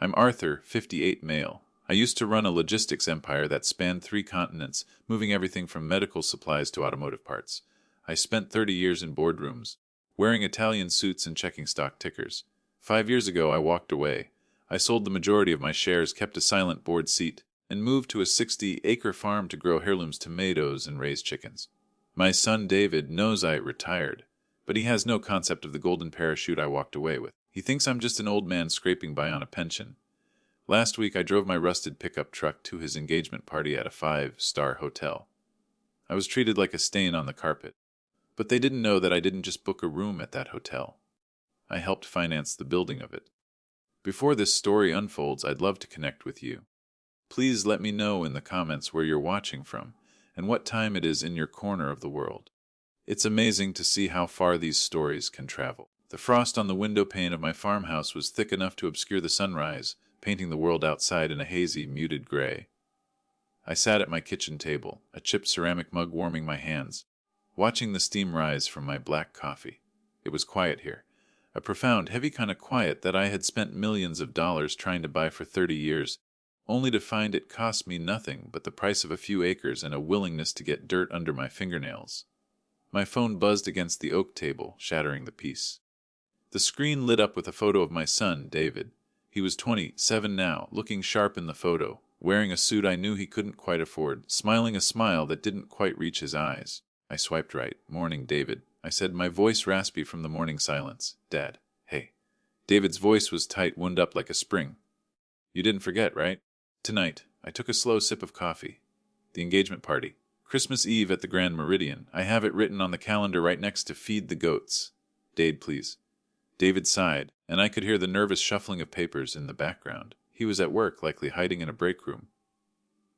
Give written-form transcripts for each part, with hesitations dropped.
I'm Arthur, 58 male. I used to run a logistics empire that spanned 3 continents, moving everything from medical supplies to automotive parts. I spent 30 years in boardrooms, wearing Italian suits and checking stock tickers. 5 years ago, I walked away. I sold the majority of my shares, kept a silent board seat, and moved to a 60-acre farm to grow heirlooms tomatoes and raise chickens. My son David knows I retired, but he has no concept of the golden parachute I walked away with. He thinks I'm just an old man scraping by on a pension. Last week, I drove my rusted pickup truck to his engagement party at a 5-star hotel. I was treated like a stain on the carpet, but they didn't know that I didn't just book a room at that hotel. I helped finance the building of it. Before this story unfolds, I'd love to connect with you. Please let me know in the comments where you're watching from and what time it is in your corner of the world. It's amazing to see how far these stories can travel. The frost on the window pane of my farmhouse was thick enough to obscure the sunrise, painting the world outside in a hazy, muted gray. I sat at my kitchen table, a chipped ceramic mug warming my hands, watching the steam rise from my black coffee. It was quiet here, a profound, heavy kind of quiet that I had spent millions of dollars trying to buy for 30 years, only to find it cost me nothing but the price of a few acres and a willingness to get dirt under my fingernails. My phone buzzed against the oak table, shattering the peace. The screen lit up with a photo of my son, David. He was 27 now, looking sharp in the photo, wearing a suit I knew he couldn't quite afford, smiling a smile that didn't quite reach his eyes. I swiped right. "Morning, David," I said, my voice raspy from the morning silence. "Dad, hey." David's voice was tight, wound up like a spring. "You didn't forget, right? Tonight." I took a slow sip of coffee. "The engagement party. Christmas Eve at the Grand Meridian. I have it written on the calendar right next to feed the goats. Dade, please." David sighed, and I could hear the nervous shuffling of papers in the background. He was at work, likely hiding in a break room.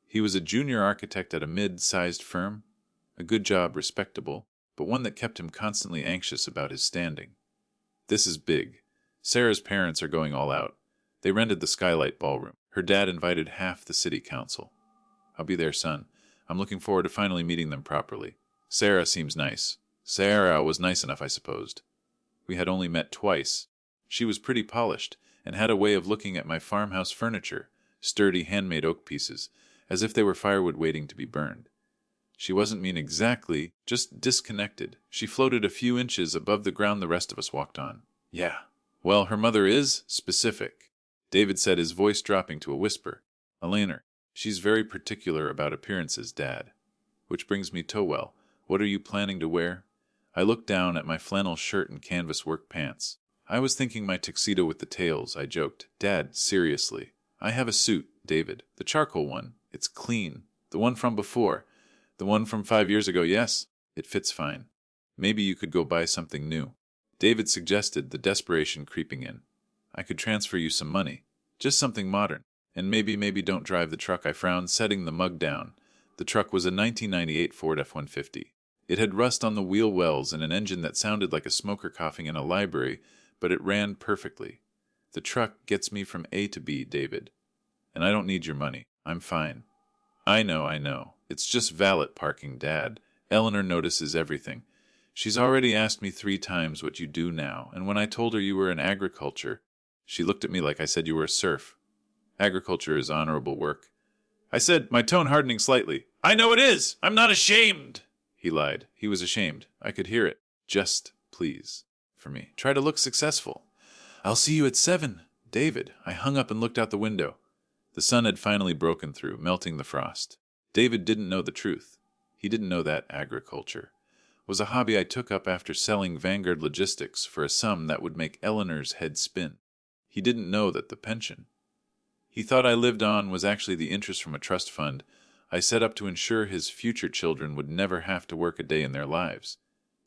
He was a junior architect at a mid-sized firm. A good job, respectable, but one that kept him constantly anxious about his standing. "This is big. Sarah's parents are going all out. They rented the Skylight Ballroom. Her dad invited half the city council. I'll be there, son. I'm looking forward to finally meeting them properly. Sarah seems nice." Sarah was nice enough, I supposed. We had only met twice. She was pretty polished, and had a way of looking at my farmhouse furniture, sturdy handmade oak pieces, as if they were firewood waiting to be burned. She wasn't mean exactly, just disconnected. She floated a few inches above the ground the rest of us walked on. "Yeah. Well, her mother is specific," David said, his voice dropping to a whisper. "Eleanor, she's very particular about appearances, Dad. Which brings me to, well, what are you planning to wear?" I looked down at my flannel shirt and canvas work pants. "I was thinking my tuxedo with the tails," I joked. "Dad, seriously. I have a suit, David. The charcoal one. It's clean. The one from before. The one from 5 years ago, yes. It fits fine. Maybe you could go buy something new." David suggested, the desperation creeping in. "I could transfer you some money. Just something modern. And maybe don't drive the truck," I frowned, setting the mug down. The truck was a 1998 Ford F-150. It had rust on the wheel wells and an engine that sounded like a smoker coughing in a library, but it ran perfectly. "The truck gets me from A to B, David. And I don't need your money. I'm fine." I know. It's just valet parking, Dad. Eleanor notices everything. She's already asked me 3 times what you do now, and when I told her you were in agriculture, she looked at me like I said you were a serf. Agriculture is honorable work. I said, my tone hardening slightly. "I know it is! I'm not ashamed!" He lied. He was ashamed. I could hear it. "Just, please, for me. Try to look successful." "I'll see you at 7, David." I hung up and looked out the window. The sun had finally broken through, melting the frost. David didn't know the truth. He didn't know that agriculture was a hobby I took up after selling Vanguard Logistics for a sum that would make Eleanor's head spin. He didn't know that the pension he thought I lived on was actually the interest from a trust fund I set up to ensure his future children would never have to work a day in their lives,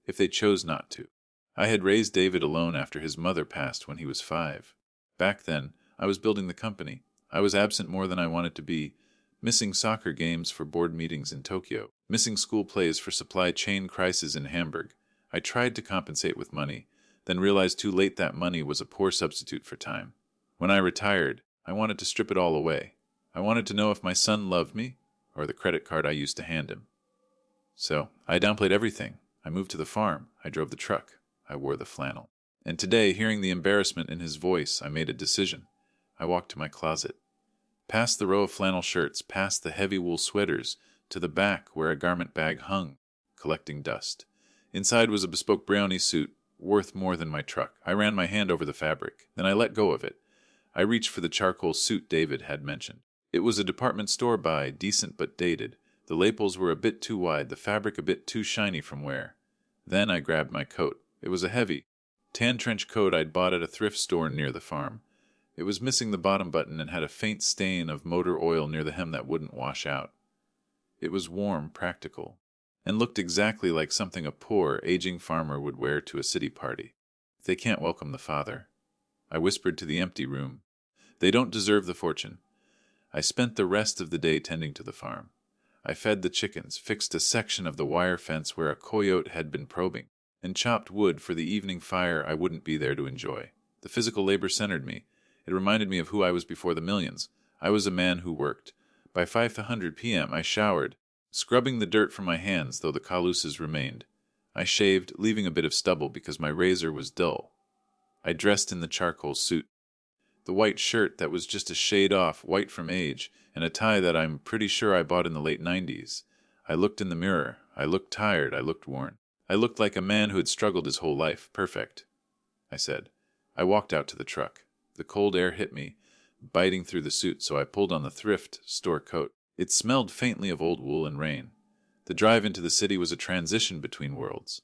if they chose not to. I had raised David alone after his mother passed when he was 5. Back then, I was building the company. I was absent more than I wanted to be, missing soccer games for board meetings in Tokyo, missing school plays for supply chain crises in Hamburg. I tried to compensate with money, then realized too late that money was a poor substitute for time. When I retired, I wanted to strip it all away. I wanted to know if my son loved me, or the credit card I used to hand him. So, I downplayed everything. I moved to the farm. I drove the truck. I wore the flannel. And today, hearing the embarrassment in his voice, I made a decision. I walked to my closet. Past the row of flannel shirts, past the heavy wool sweaters, to the back where a garment bag hung, collecting dust. Inside was a bespoke brownie suit, worth more than my truck. I ran my hand over the fabric. Then I let go of it. I reached for the charcoal suit David had mentioned. It was a department store buy, decent but dated. The lapels were a bit too wide, the fabric a bit too shiny from wear. Then I grabbed my coat. It was a heavy, tan trench coat I'd bought at a thrift store near the farm. It was missing the bottom button and had a faint stain of motor oil near the hem that wouldn't wash out. It was warm, practical, and looked exactly like something a poor, aging farmer would wear to a city party. They can't welcome the father. I whispered to the empty room. They don't deserve the fortune. I spent the rest of the day tending to the farm. I fed the chickens, fixed a section of the wire fence where a coyote had been probing, and chopped wood for the evening fire I wouldn't be there to enjoy. The physical labor centered me. It reminded me of who I was before the millions. I was a man who worked. By 5:00 p.m. I showered, scrubbing the dirt from my hands though the calluses remained. I shaved, leaving a bit of stubble because my razor was dull. I dressed in the charcoal suit. The white shirt that was just a shade off, white from age, and a tie that I'm pretty sure I bought in the late 90s. I looked in the mirror. I looked tired. I looked worn. I looked like a man who had struggled his whole life. Perfect, I said. I walked out to the truck. The cold air hit me, biting through the suit, so I pulled on the thrift store coat. It smelled faintly of old wool and rain. The drive into the city was a transition between worlds.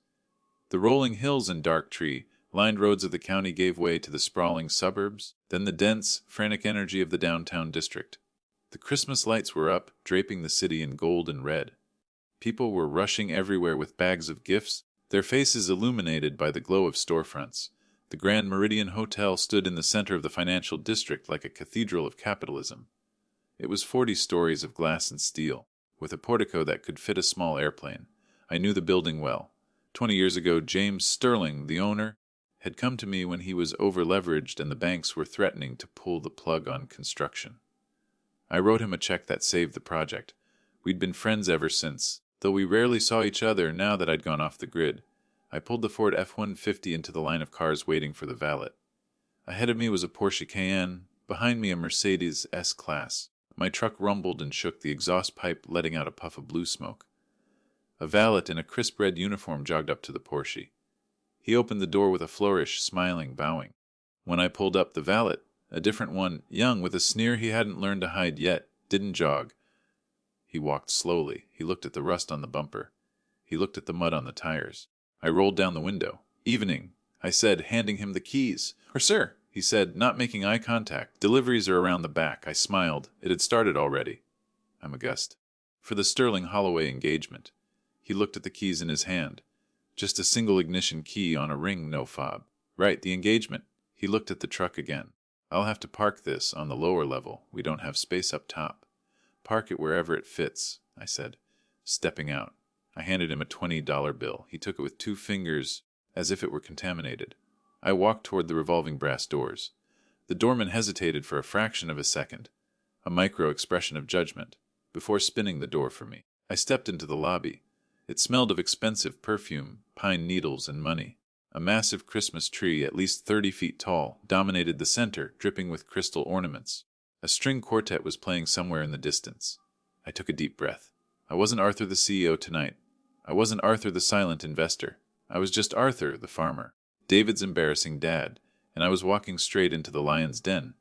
The rolling hills and dark tree-lined roads of the county gave way to the sprawling suburbs, then the dense, frantic energy of the downtown district. The Christmas lights were up, draping the city in gold and red. People were rushing everywhere with bags of gifts, their faces illuminated by the glow of storefronts. The Grand Meridian Hotel stood in the center of the financial district like a cathedral of capitalism. It was 40 stories of glass and steel, with a portico that could fit a small airplane. I knew the building well. 20 years ago, James Sterling, the owner, had come to me when he was over-leveraged and the banks were threatening to pull the plug on construction. I wrote him a check that saved the project. We'd been friends ever since, though we rarely saw each other now that I'd gone off the grid. I pulled the Ford F-150 into the line of cars waiting for the valet. Ahead of me was a Porsche Cayenne, behind me a Mercedes S-Class. My truck rumbled and shook, the exhaust pipe letting out a puff of blue smoke. A valet in a crisp red uniform jogged up to the Porsche. He opened the door with a flourish, smiling, bowing. When I pulled up, the valet, a different one, young, with a sneer he hadn't learned to hide yet, didn't jog. He walked slowly. He looked at the rust on the bumper. He looked at the mud on the tires. I rolled down the window. "Evening," I said, handing him the keys. "Or sir," he said, not making eye contact. "Deliveries are around the back." I smiled. It had started already. I'm aghast. "For the Sterling Holloway engagement." He looked at the keys in his hand. Just a single ignition key on a ring, no fob. "Right, the engagement." He looked at the truck again. "I'll have to park this on the lower level. We don't have space up top." "Park it wherever it fits," I said, stepping out. I handed him a $20 bill. He took it with 2 fingers, as if it were contaminated. I walked toward the revolving brass doors. The doorman hesitated for a fraction of a second, a micro-expression of judgment, before spinning the door for me. I stepped into the lobby. It smelled of expensive perfume, pine needles, and money. A massive Christmas tree, at least 30 feet tall, dominated the center, dripping with crystal ornaments. A string quartet was playing somewhere in the distance. I took a deep breath. I wasn't Arthur the CEO tonight. I wasn't Arthur the silent investor. I was just Arthur the farmer, David's embarrassing dad, and I was walking straight into the lion's den.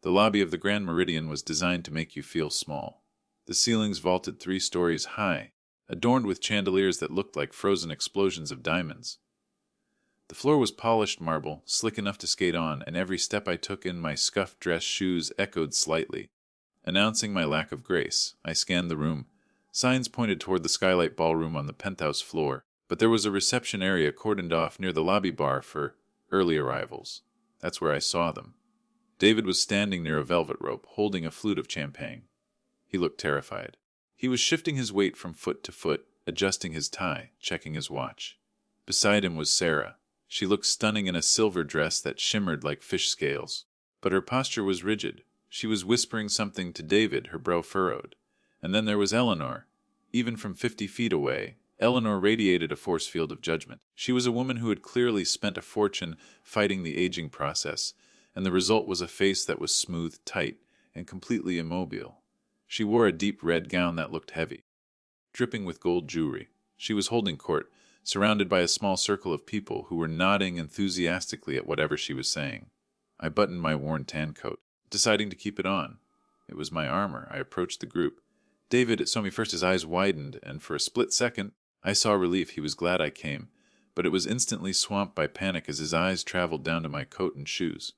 The lobby of the Grand Meridian was designed to make you feel small. The ceilings vaulted 3 stories high, adorned with chandeliers that looked like frozen explosions of diamonds. The floor was polished marble, slick enough to skate on, and every step I took in my scuffed dress shoes echoed slightly, announcing my lack of grace. I scanned the room. Signs pointed toward the skylight ballroom on the penthouse floor, but there was a reception area cordoned off near the lobby bar for early arrivals. That's where I saw them. David was standing near a velvet rope, holding a flute of champagne. He looked terrified. He was shifting his weight from foot to foot, adjusting his tie, checking his watch. Beside him was Sarah. She looked stunning in a silver dress that shimmered like fish scales, but her posture was rigid. She was whispering something to David, her brow furrowed. And then there was Eleanor. Even from 50 feet away, Eleanor radiated a force field of judgment. She was a woman who had clearly spent a fortune fighting the aging process, and the result was a face that was smooth, tight, and completely immobile. She wore a deep red gown that looked heavy, dripping with gold jewelry. She was holding court, surrounded by a small circle of people who were nodding enthusiastically at whatever she was saying. I buttoned my worn tan coat, deciding to keep it on. It was my armor. I approached the group. David saw me first. His eyes widened, and for a split second, I saw relief. He was glad I came, but it was instantly swamped by panic as his eyes traveled down to my coat and shoes.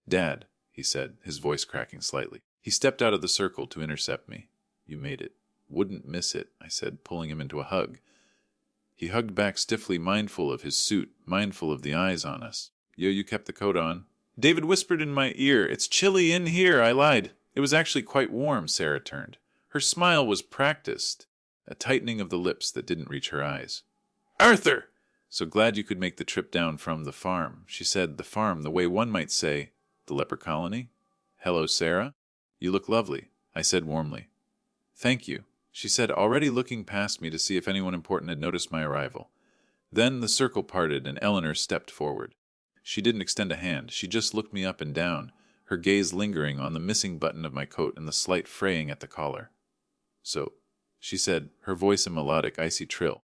"Dad," he said, his voice cracking slightly. He stepped out of the circle to intercept me. "You made it." "Wouldn't miss it," I said, pulling him into a hug. He hugged back stiffly, mindful of his suit, mindful of the eyes on us. "Yo, you kept the coat on." David whispered in my ear, "It's chilly in here." I lied. It was actually quite warm. Sarah turned. Her smile was practiced, a tightening of the lips that didn't reach her eyes. "Arthur!" "So glad you could make the trip down from the farm," she said. "The farm, the way one might say, the leper colony." "Hello, Sarah. You look lovely," I said warmly. "Thank you," she said, already looking past me to see if anyone important had noticed my arrival. Then the circle parted and Eleanor stepped forward. She didn't extend a hand. She just looked me up and down, her gaze lingering on the missing button of my coat and the slight fraying at the collar. "So," she said, her voice a melodic, icy trill.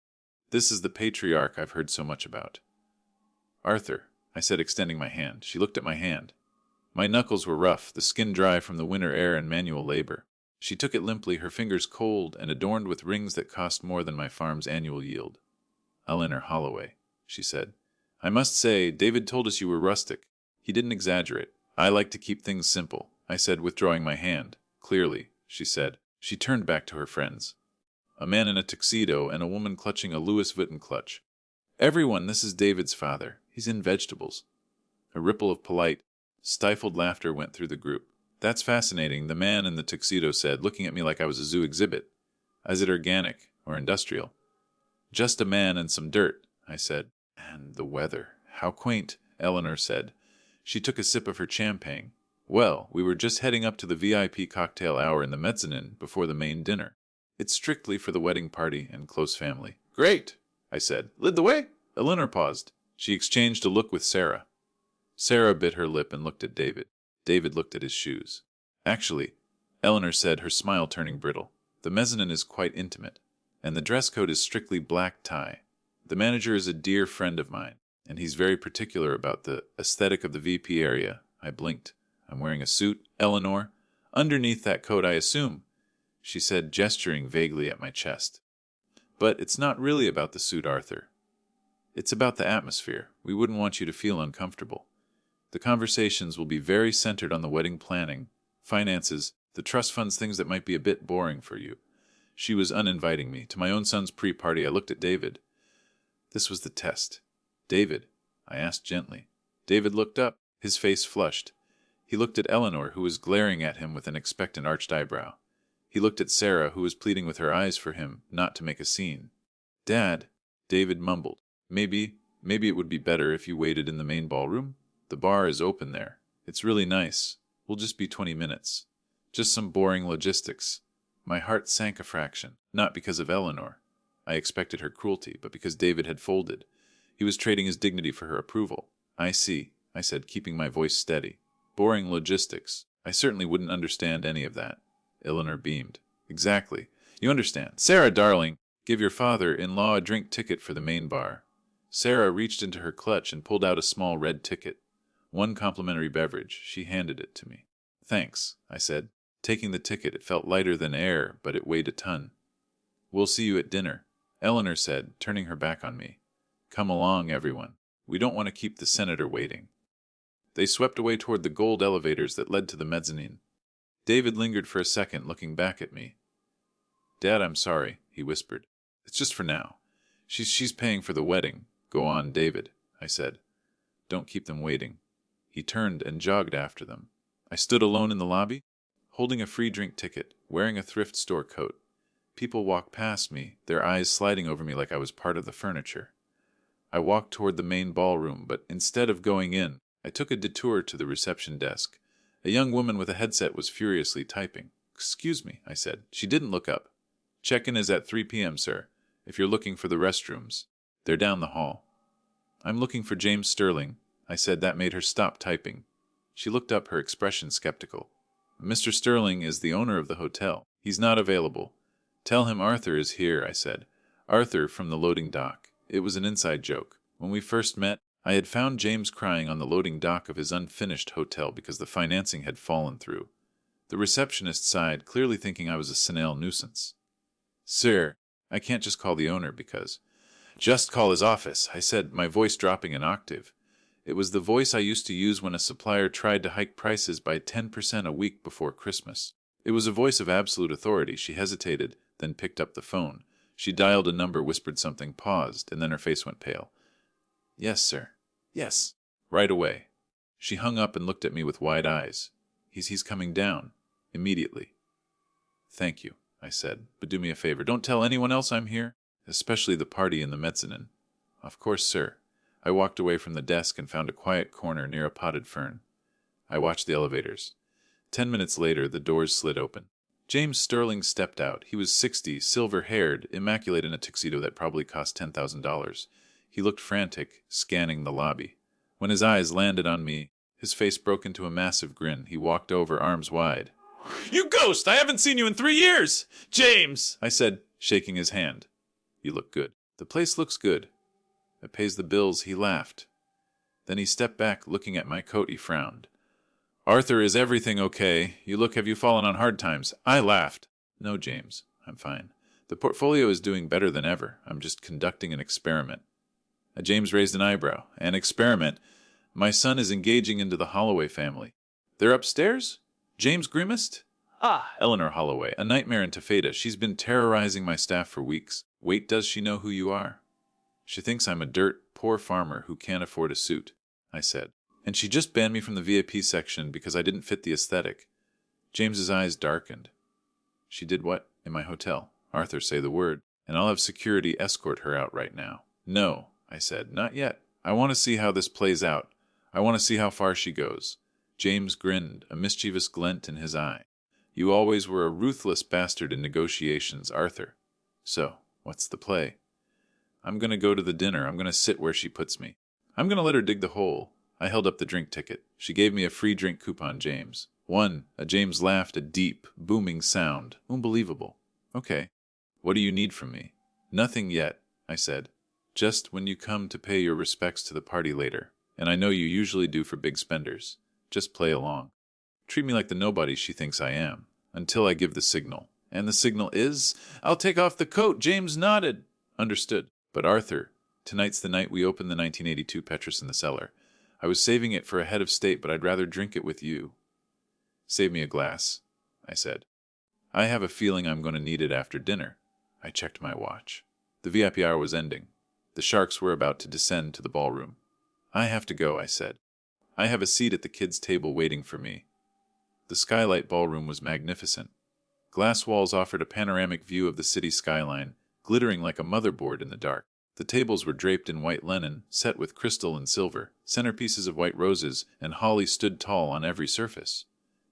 "This is the patriarch I've heard so much about." "Arthur," I said, extending my hand. She looked at my hand. My knuckles were rough, the skin dry from the winter air and manual labor. She took it limply, her fingers cold and adorned with rings that cost more than my farm's annual yield. "Eleanor Holloway," she said. "I must say, David told us you were rustic. He didn't exaggerate. I like to keep things simple," I said, withdrawing my hand. "Clearly," she said. She turned back to her friends. A man in a tuxedo and a woman clutching a Louis Vuitton clutch. "Everyone, this is David's father. He's in vegetables." A ripple of polite, stifled laughter went through the group. "That's fascinating," the man in the tuxedo said, looking at me like I was a zoo exhibit. "Is it organic or industrial?" "Just a man and some dirt," I said. "And the weather. How quaint," Eleanor said. She took a sip of her champagne. "Well, we were just heading up to the VIP cocktail hour in the mezzanine before the main dinner. It's strictly for the wedding party and close family." "Great," I said. "Lead the way." Eleanor paused. She exchanged a look with Sarah. Sarah bit her lip and looked at David. David looked at his shoes. "Actually," Eleanor said, her smile turning brittle, "the mezzanine is quite intimate, and the dress code is strictly black tie. The manager is a dear friend of mine, and he's very particular about the aesthetic of the VP area." I blinked. "I'm wearing a suit, Eleanor. Underneath that coat, I assume," she said, gesturing vaguely at my chest. "But it's not really about the suit, Arthur. It's about the atmosphere. We wouldn't want you to feel uncomfortable. The conversations will be very centered on the wedding planning, finances, the trust funds, things that might be a bit boring for you." She was uninviting me. To my own son's pre-party, I looked at David. This was the test. "David," I asked gently. David looked up, his face flushed. He looked at Eleanor, who was glaring at him with an expectant arched eyebrow. He looked at Sarah, who was pleading with her eyes for him not to make a scene. "Dad," David mumbled. Maybe it would be better if you waited in the main ballroom. The bar is open there. It's really nice. We'll just be 20 minutes. Just some boring logistics." My heart sank a fraction, not because of Eleanor. I expected her cruelty, but because David had folded. He was trading his dignity for her approval. "I see," I said, keeping my voice steady. "Boring logistics. I certainly wouldn't understand any of that." Eleanor beamed. "Exactly. You understand. Sarah, darling, give your father-in-law a drink ticket for the main bar." Sarah reached into her clutch and pulled out a small red ticket. "One complimentary beverage." She handed it to me. "Thanks," I said. Taking the ticket, it felt lighter than air, but it weighed a ton. "We'll see you at dinner," Eleanor said, turning her back on me. "Come along, everyone. We don't want to keep the senator waiting." They swept away toward the gold elevators that led to the mezzanine. David lingered for a second, looking back at me. "Dad, I'm sorry," he whispered. "It's just for now. She's paying for the wedding." "Go on, David," I said. "Don't keep them waiting." He turned and jogged after them. I stood alone in the lobby, holding a free drink ticket, wearing a thrift store coat. People walked past me, their eyes sliding over me like I was part of the furniture. I walked toward the main ballroom, but instead of going in, I took a detour to the reception desk. A young woman with a headset was furiously typing. "Excuse me," I said. She didn't look up. "Check-in is at 3 p.m., sir. If you're looking for the restrooms, they're down the hall." "I'm looking for James Sterling," I said. That made her stop typing. She looked up, her expression skeptical. Mr. Sterling is the owner of the hotel. He's not available. Tell him Arthur is here, I said. Arthur from the loading dock. It was an inside joke. When we first met, I had found James crying on the loading dock of his unfinished hotel because the financing had fallen through. The receptionist sighed, clearly thinking I was a senile nuisance. Sir, I can't just call the owner because... Just call his office, I said, my voice dropping an octave. It was the voice I used to use when a supplier tried to hike prices by 10% a week before Christmas. It was a voice of absolute authority. She hesitated, then picked up the phone. She dialed a number, whispered something, paused, and then her face went pale. Yes, sir. Yes. Right away. She hung up and looked at me with wide eyes. He's coming down. Immediately. Thank you, I said, but do me a favor. Don't tell anyone else I'm here, especially the party in the mezzanine. Of course, sir. I walked away from the desk and found a quiet corner near a potted fern. I watched the elevators. 10 minutes later, the doors slid open. James Sterling stepped out. He was 60, silver-haired, immaculate in a tuxedo that probably cost $10,000. He looked frantic, scanning the lobby. When his eyes landed on me, his face broke into a massive grin. He walked over, arms wide. You ghost! I haven't seen you in 3 years! James! I said, shaking his hand. You look good. The place looks good. It pays the bills, he laughed. Then he stepped back, looking at my coat. He frowned. Arthur, is everything okay? Have you fallen on hard times? I laughed. No, James, I'm fine. The portfolio is doing better than ever. I'm just conducting an experiment. James raised an eyebrow. An experiment? My son is engaging into the Holloway family. They're upstairs? James grimaced. Ah, Eleanor Holloway, a nightmare in Tafeta. She's been terrorizing my staff for weeks. Wait, does she know who you are? She thinks I'm a poor farmer who can't afford a suit, I said. And she just banned me from the VIP section because I didn't fit the aesthetic. James's eyes darkened. She did what? In my hotel. Arthur, say the word, and I'll have security escort her out right now. No, I said, not yet. I want to see how this plays out. I want to see how far she goes. James grinned, a mischievous glint in his eye. You always were a ruthless bastard in negotiations, Arthur. So, what's the play? I'm going to go to the dinner. I'm going to sit where she puts me. I'm going to let her dig the hole. I held up the drink ticket. She gave me a free drink coupon, James. One. James laughed, a deep, booming sound. Unbelievable. Okay. What do you need from me? Nothing yet, I said. Just when you come to pay your respects to the party later. And I know you usually do for big spenders. Just play along. Treat me like the nobody she thinks I am. Until I give the signal. And the signal is, I'll take off the coat. James nodded. Understood. But Arthur, tonight's the night we open the 1982 Petrus in the cellar. I was saving it for a head of state, but I'd rather drink it with you. Save me a glass, I said. I have a feeling I'm going to need it after dinner. I checked my watch. The VIP hour was ending. The sharks were about to descend to the ballroom. I have to go, I said. I have a seat at the kids' table waiting for me. The skylight ballroom was magnificent. Glass walls offered a panoramic view of the city skyline, glittering like a motherboard in the dark. The tables were draped in white linen, set with crystal and silver. Centerpieces of white roses and holly stood tall on every surface.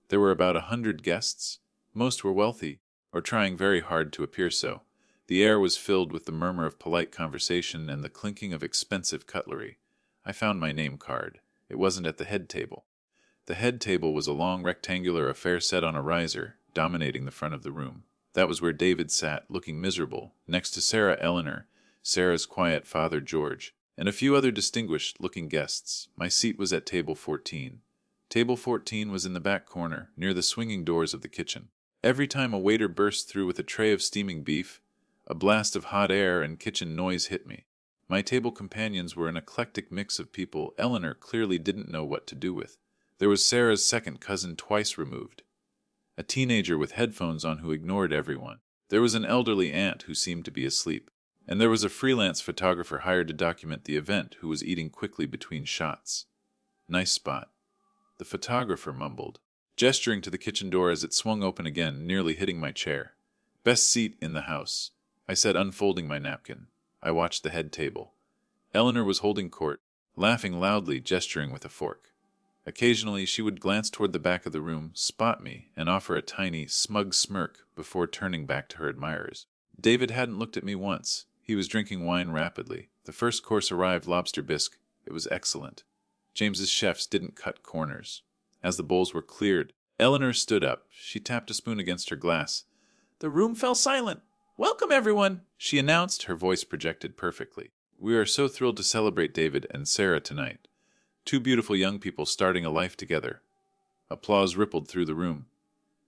There were about 100 guests. Most were wealthy, or trying very hard to appear so. The air was filled with the murmur of polite conversation and the clinking of expensive cutlery. I found my name card. It wasn't at the head table. The head table was a long rectangular affair set on a riser, dominating the front of the room. That was where David sat, looking miserable, next to Sarah Eleanor, Sarah's quiet father George, and a few other distinguished-looking guests. My seat was at table 14. Table 14 was in the back corner, near the swinging doors of the kitchen. Every time a waiter burst through with a tray of steaming beef, a blast of hot air and kitchen noise hit me. My table companions were an eclectic mix of people Eleanor clearly didn't know what to do with. There was Sarah's second cousin twice removed, a teenager with headphones on who ignored everyone. There was an elderly aunt who seemed to be asleep. And there was a freelance photographer hired to document the event who was eating quickly between shots. Nice spot. The photographer mumbled, gesturing to the kitchen door as it swung open again, nearly hitting my chair. Best seat in the house, I said, unfolding my napkin. I watched the head table. Eleanor was holding court, laughing loudly, gesturing with a fork. Occasionally she would glance toward the back of the room, spot me, and offer a tiny, smug smirk before turning back to her admirers. David hadn't looked at me once. He was drinking wine rapidly. The first course arrived, lobster bisque. It was excellent. James's chefs didn't cut corners. As the bowls were cleared, Eleanor stood up. She tapped a spoon against her glass. The room fell silent. "Welcome, everyone," she announced, her voice projected perfectly. "We are so thrilled to celebrate David and Sarah tonight. Two beautiful young people starting a life together." Applause rippled through the room.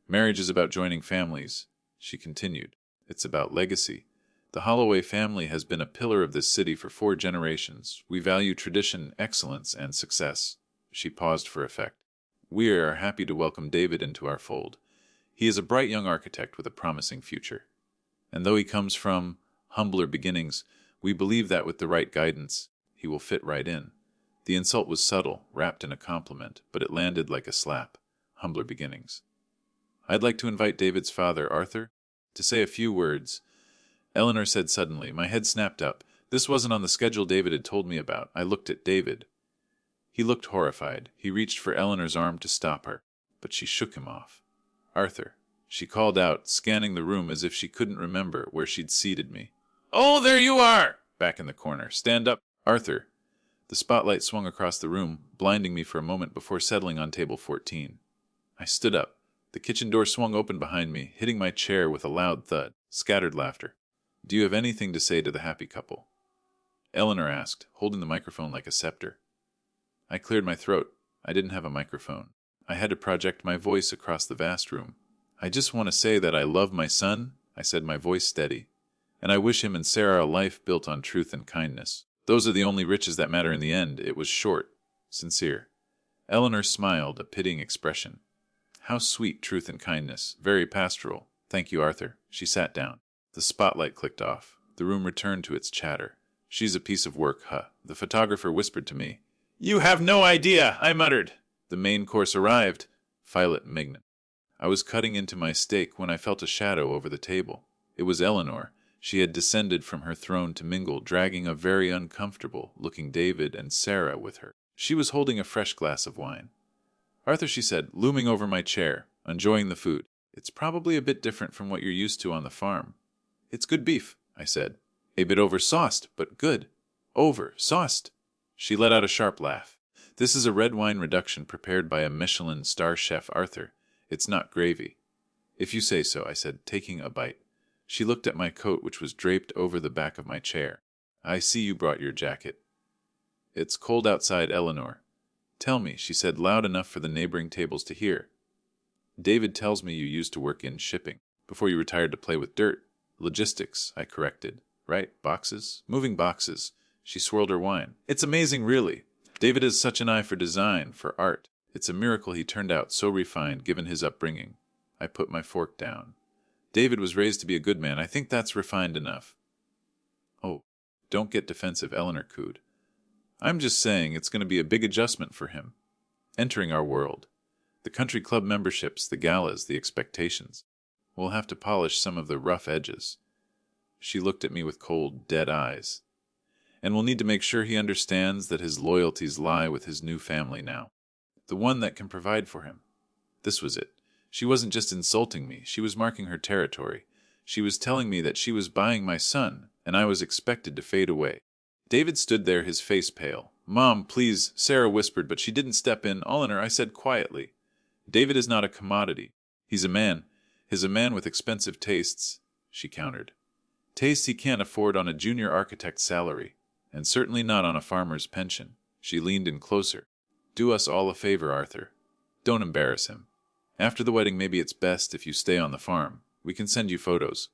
"Marriage is about joining families," she continued. "It's about legacy. The Holloway family has been a pillar of this city for 4 generations. We value tradition, excellence, and success." She paused for effect. "We are happy to welcome David into our fold. He is a bright young architect with a promising future. And though he comes from humbler beginnings, we believe that with the right guidance, he will fit right in." The insult was subtle, wrapped in a compliment, but it landed like a slap. Humbler beginnings. "I'd like to invite David's father, Arthur, to say a few words," Eleanor said suddenly. My head snapped up. This wasn't on the schedule David had told me about. I looked at David. He looked horrified. He reached for Eleanor's arm to stop her, but she shook him off. "Arthur," she called out, scanning the room as if she couldn't remember where she'd seated me. "Oh, there you are!" Back in the corner. "Stand up, Arthur." The spotlight swung across the room, blinding me for a moment before settling on table 14. I stood up. The kitchen door swung open behind me, hitting my chair with a loud thud. Scattered laughter. "Do you have anything to say to the happy couple?" Eleanor asked, holding the microphone like a scepter. I cleared my throat. I didn't have a microphone. I had to project my voice across the vast room. "I just want to say that I love my son," I said, my voice steady. "And I wish him and Sarah a life built on truth and kindness. Those are the only riches that matter in the end." It was short, sincere. Eleanor smiled, a pitying expression. "How sweet, truth and kindness. Very pastoral. Thank you, Arthur." She sat down. The spotlight clicked off. The room returned to its chatter. "She's a piece of work, huh?" The photographer whispered to me. "You have no idea," I muttered. The main course arrived. Filet mignon. I was cutting into my steak when I felt a shadow over the table. It was Eleanor. She had descended from her throne to mingle, dragging a very uncomfortable-looking David and Sarah with her. She was holding a fresh glass of wine. "Arthur," she said, looming over my chair, enjoying the food. "It's probably a bit different from what you're used to on the farm." "It's good beef," I said. "A bit over-sauced, but good." "Over-sauced." She let out a sharp laugh. "This is a red wine reduction prepared by a Michelin star chef, Arthur. It's not gravy." "If you say so," I said, taking a bite. She looked at my coat, which was draped over the back of my chair. "I see you brought your jacket." "It's cold outside, Eleanor." "Tell me," she said, loud enough for the neighboring tables to hear. "David tells me you used to work in shipping, before you retired to play with dirt." "Logistics," I corrected. "Right, boxes? Moving boxes." She swirled her wine. "It's amazing, really. David has such an eye for design, for art. It's a miracle he turned out so refined, given his upbringing." I put my fork down. "David was raised to be a good man. I think that's refined enough." "Oh, don't get defensive," Eleanor cooed. "I'm just saying it's going to be a big adjustment for him. Entering our world. The country club memberships, the galas, the expectations. We'll have to polish some of the rough edges." She looked at me with cold, dead eyes. "And we'll need to make sure he understands that his loyalties lie with his new family now. The one that can provide for him." This was it. She wasn't just insulting me. She was marking her territory. She was telling me that she was buying my son, and I was expected to fade away. David stood there, his face pale. "Mom, please," Sarah whispered, but she didn't step in. "Eleanor," I said quietly. "David is not a commodity. He's a man. He's a man with expensive tastes," she countered. "Tastes he can't afford on a junior architect's salary, and certainly not on a farmer's pension." She leaned in closer. "Do us all a favor, Arthur. Don't embarrass him. After the wedding, maybe it's best if you stay on the farm. We can send you photos."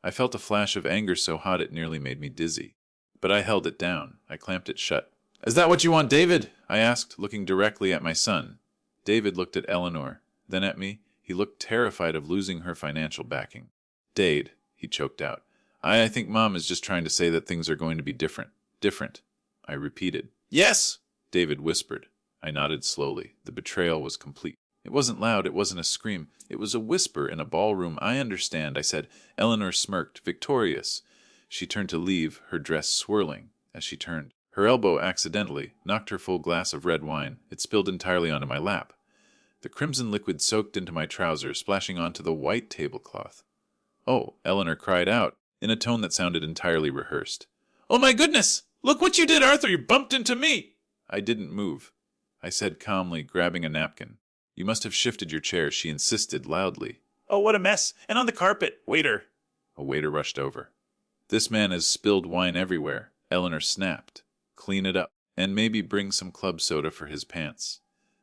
I felt a flash of anger so hot it nearly made me dizzy. But I held it down. I clamped it shut. "Is that what you want, David?" I asked, looking directly at my son. David looked at Eleanor, then at me. He looked terrified of losing her financial backing. "Dade," he choked out. I think Mom is just trying to say that things are going to be different." "Different," I repeated. "Yes," David whispered. I nodded slowly. The betrayal was complete. It wasn't loud, it wasn't a scream. It was a whisper in a ballroom. "I understand," I said. Eleanor smirked, victorious. She turned to leave, her dress swirling as she turned. Her elbow accidentally knocked her full glass of red wine. It spilled entirely onto my lap. The crimson liquid soaked into my trousers, splashing onto the white tablecloth. "Oh," Eleanor cried out, in a tone that sounded entirely rehearsed. "Oh my goodness! Look what you did, Arthur! You bumped into me!" I didn't move. I said calmly, grabbing a napkin. You must have shifted your chair, she insisted loudly. Oh, what a mess! And on the carpet! Waiter! A waiter rushed over. This man has spilled wine everywhere, Eleanor snapped. Clean it up, and maybe bring some club soda for his pants.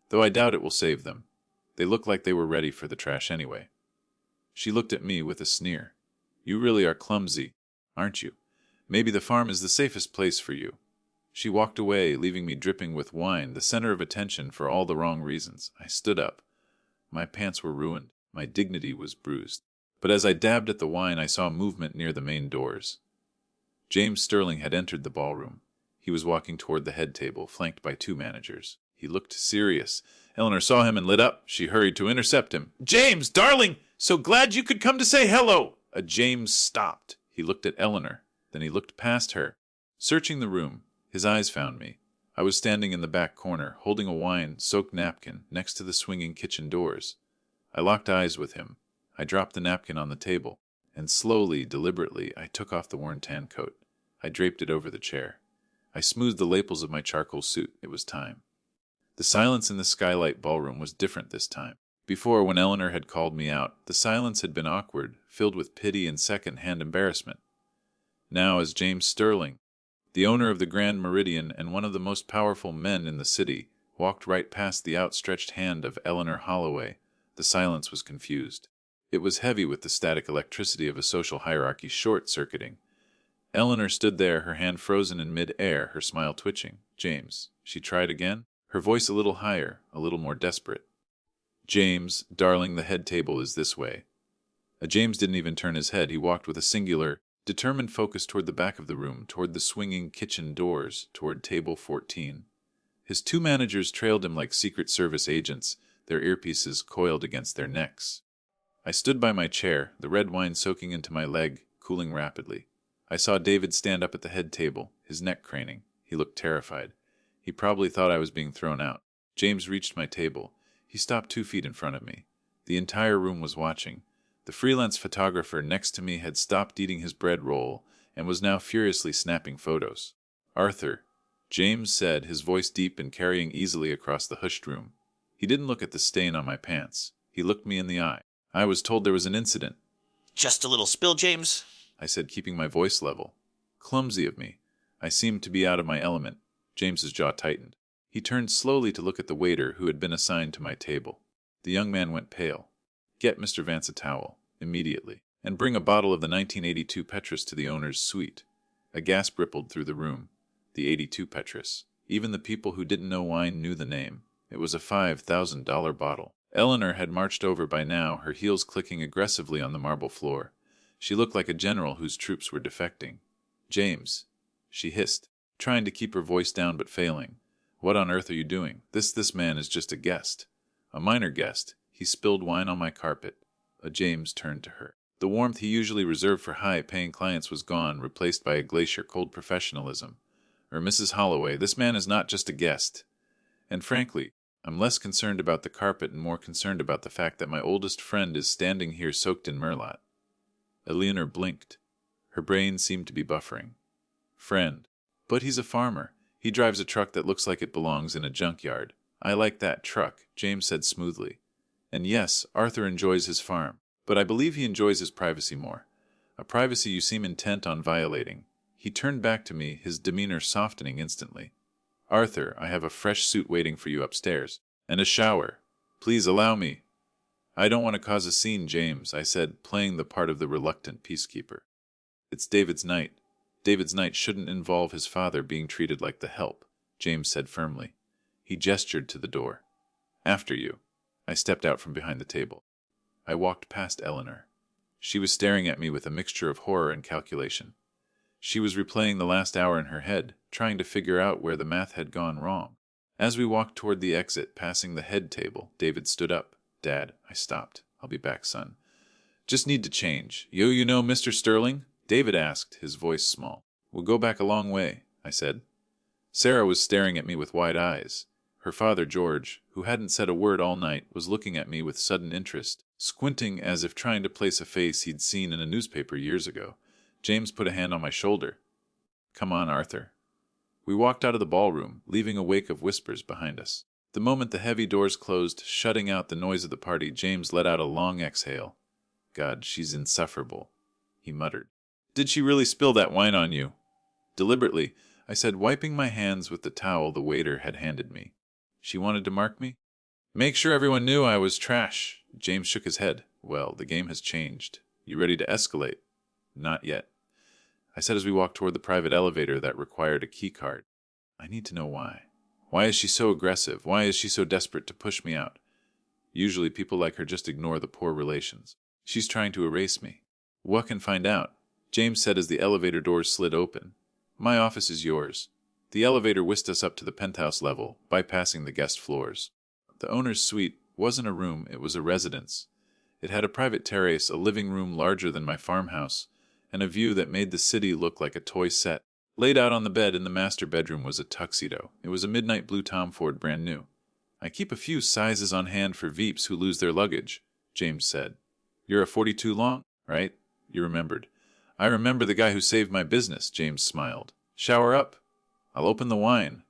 Though I doubt it will save them. They look like they were ready for the trash anyway. She looked at me with a sneer. You really are clumsy, aren't you? Maybe the farm is the safest place for you. She walked away, leaving me dripping with wine, the center of attention for all the wrong reasons. I stood up. My pants were ruined. My dignity was bruised. But as I dabbed at the wine, I saw movement near the main doors. James Sterling had entered the ballroom. He was walking toward the head table, flanked by 2 managers. He looked serious. Eleanor saw him and lit up. She hurried to intercept him. James, darling! So glad you could come to say hello! James stopped. He looked at Eleanor. Then he looked past her. Searching the room, his eyes found me. I was standing in the back corner, holding a wine-soaked napkin next to the swinging kitchen doors. I locked eyes with him. I dropped the napkin on the table, and slowly, deliberately, I took off the worn tan coat. I draped it over the chair. I smoothed the lapels of my charcoal suit. It was time. The silence in the skylight ballroom was different this time. Before, when Eleanor had called me out, the silence had been awkward, filled with pity and second-hand embarrassment. Now, as James Sterling, the owner of the Grand Meridian and one of the most powerful men in the city, walked right past the outstretched hand of Eleanor Holloway, the silence was confused. It was heavy with the static electricity of a social hierarchy short-circuiting. Eleanor stood there, her hand frozen in mid-air, her smile twitching. James. She tried again, her voice a little higher, a little more desperate. James, darling, the head table is this way. James didn't even turn his head. He walked with a singular, determined focus toward the back of the room, toward the swinging kitchen doors, toward table 14. His 2 managers trailed him like Secret Service agents, their earpieces coiled against their necks. I stood by my chair, the red wine soaking into my leg, cooling rapidly. I saw David stand up at the head table, his neck craning. He looked terrified. He probably thought I was being thrown out. James reached my table. He stopped 2 feet in front of me. The entire room was watching. The freelance photographer next to me had stopped eating his bread roll and was now furiously snapping photos. Arthur, James said, his voice deep and carrying easily across the hushed room. He didn't look at the stain on my pants. He looked me in the eye. I was told there was an incident. Just a little spill, James, I said, keeping my voice level. Clumsy of me. I seemed to be out of my element. James's jaw tightened. He turned slowly to look at the waiter who had been assigned to my table. The young man went pale. Get Mr. Vance a towel, immediately, and bring a bottle of the 1982 Petrus to the owner's suite. A gasp rippled through the room. The 82 Petrus. Even the people who didn't know wine knew the name. It was a $5,000 bottle. Eleanor had marched over by now, her heels clicking aggressively on the marble floor. She looked like a general whose troops were defecting. James, she hissed, trying to keep her voice down but failing. What on earth are you doing? This man is just a guest. A minor guest. He spilled wine on my carpet. James turned to her. The warmth he usually reserved for high-paying clients was gone, replaced by a glacier-cold professionalism. Mrs. Holloway, this man is not just a guest. And frankly, I'm less concerned about the carpet and more concerned about the fact that my oldest friend is standing here soaked in merlot. Eleanor blinked. Her brain seemed to be buffering. Friend. But he's a farmer. He drives a truck that looks like it belongs in a junkyard. I like that truck, James said smoothly. And yes, Arthur enjoys his farm, but I believe he enjoys his privacy more. A privacy you seem intent on violating. He turned back to me, his demeanor softening instantly. Arthur, I have a fresh suit waiting for you upstairs. And a shower. Please allow me. I don't want to cause a scene, James, I said, playing the part of the reluctant peacekeeper. It's David's night. David's night shouldn't involve his father being treated like the help, James said firmly. He gestured to the door. After you. I stepped out from behind the table. I walked past Eleanor. She was staring at me with a mixture of horror and calculation. She was replaying the last hour in her head, trying to figure out where the math had gone wrong. As we walked toward the exit, passing the head table, David stood up. Dad, I stopped. I'll be back, son. Just need to change. You know Mr. Sterling? David asked, his voice small. We'll go back a long way, I said. Sarah was staring at me with wide eyes. Her father, George, who hadn't said a word all night, was looking at me with sudden interest, squinting as if trying to place a face he'd seen in a newspaper years ago. James put a hand on my shoulder. Come on, Arthur. We walked out of the ballroom, leaving a wake of whispers behind us. The moment the heavy doors closed, shutting out the noise of the party, James let out a long exhale. God, she's insufferable, he muttered. Did she really spill that wine on you? Deliberately, I said, wiping my hands with the towel the waiter had handed me. She wanted to mark me? Make sure everyone knew I was trash. James shook his head. Well, the game has changed. You ready to escalate? Not yet, I said as we walked toward the private elevator that required a key card. I need to know why. Why is she so aggressive? Why is she so desperate to push me out? Usually people like her just ignore the poor relations. She's trying to erase me. What can find out? James said as the elevator doors slid open. My office is yours. The elevator whisked us up to the penthouse level, bypassing the guest floors. The owner's suite wasn't a room, it was a residence. It had a private terrace, a living room larger than my farmhouse, and a view that made the city look like a toy set. Laid out on the bed in the master bedroom was a tuxedo. It was a midnight blue Tom Ford, brand new. I keep a few sizes on hand for Veeps who lose their luggage, James said. You're a 42 long, right? You remembered. I remember the guy who saved my business, James smiled. Shower up. I'll open the wine.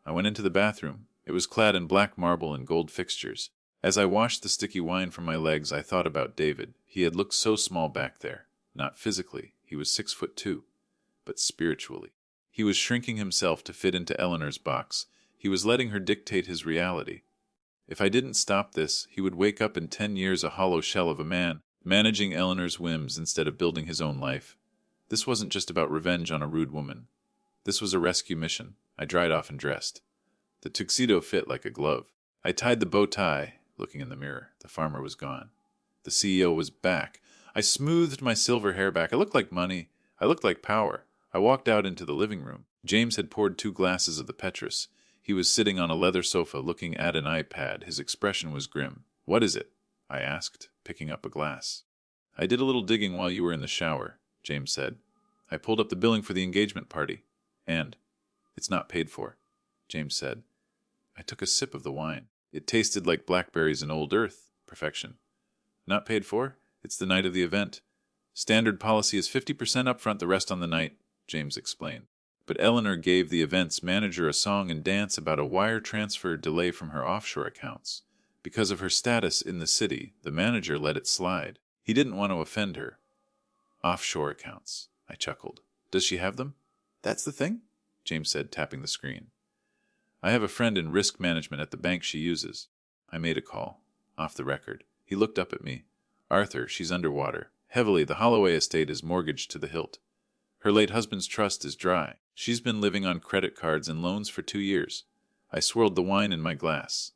I went into the bathroom. It was clad in black marble and gold fixtures. As I washed the sticky wine from my legs, I thought about David. He had looked so small back there. Not physically. He was 6'2", but spiritually. He was shrinking himself to fit into Eleanor's box. He was letting her dictate his reality. If I didn't stop this, he would wake up in 10 years a hollow shell of a man, managing Eleanor's whims instead of building his own life. This wasn't just about revenge on a rude woman. This was a rescue mission. I dried off and dressed. The tuxedo fit like a glove. I tied the bow tie, looking in the mirror. The farmer was gone. The CEO was back. I smoothed my silver hair back. I looked like money. I looked like power. I walked out into the living room. James had poured 2 glasses of the Petrus. He was sitting on a leather sofa looking at an iPad. His expression was grim. What is it? I asked, picking up a glass. I did a little digging while you were in the shower, James said. I pulled up the billing for the engagement party. And it's not paid for, James said. I took a sip of the wine. It tasted like blackberries in old earth. Perfection. Not paid for? It's the night of the event. Standard policy is 50% upfront, the rest on the night, James explained. But Eleanor gave the event's manager a song and dance about a wire transfer delay from her offshore accounts. Because of her status in the city, the manager let it slide. He didn't want to offend her. Offshore accounts, I chuckled. Does she have them? That's the thing? James said, tapping the screen. I have a friend in risk management at the bank she uses. I made a call. Off the record. He looked up at me. Arthur, she's underwater. Heavily, the Holloway estate is mortgaged to the hilt. Her late husband's trust is dry. She's been living on credit cards and loans for 2 years. I swirled the wine in my glass.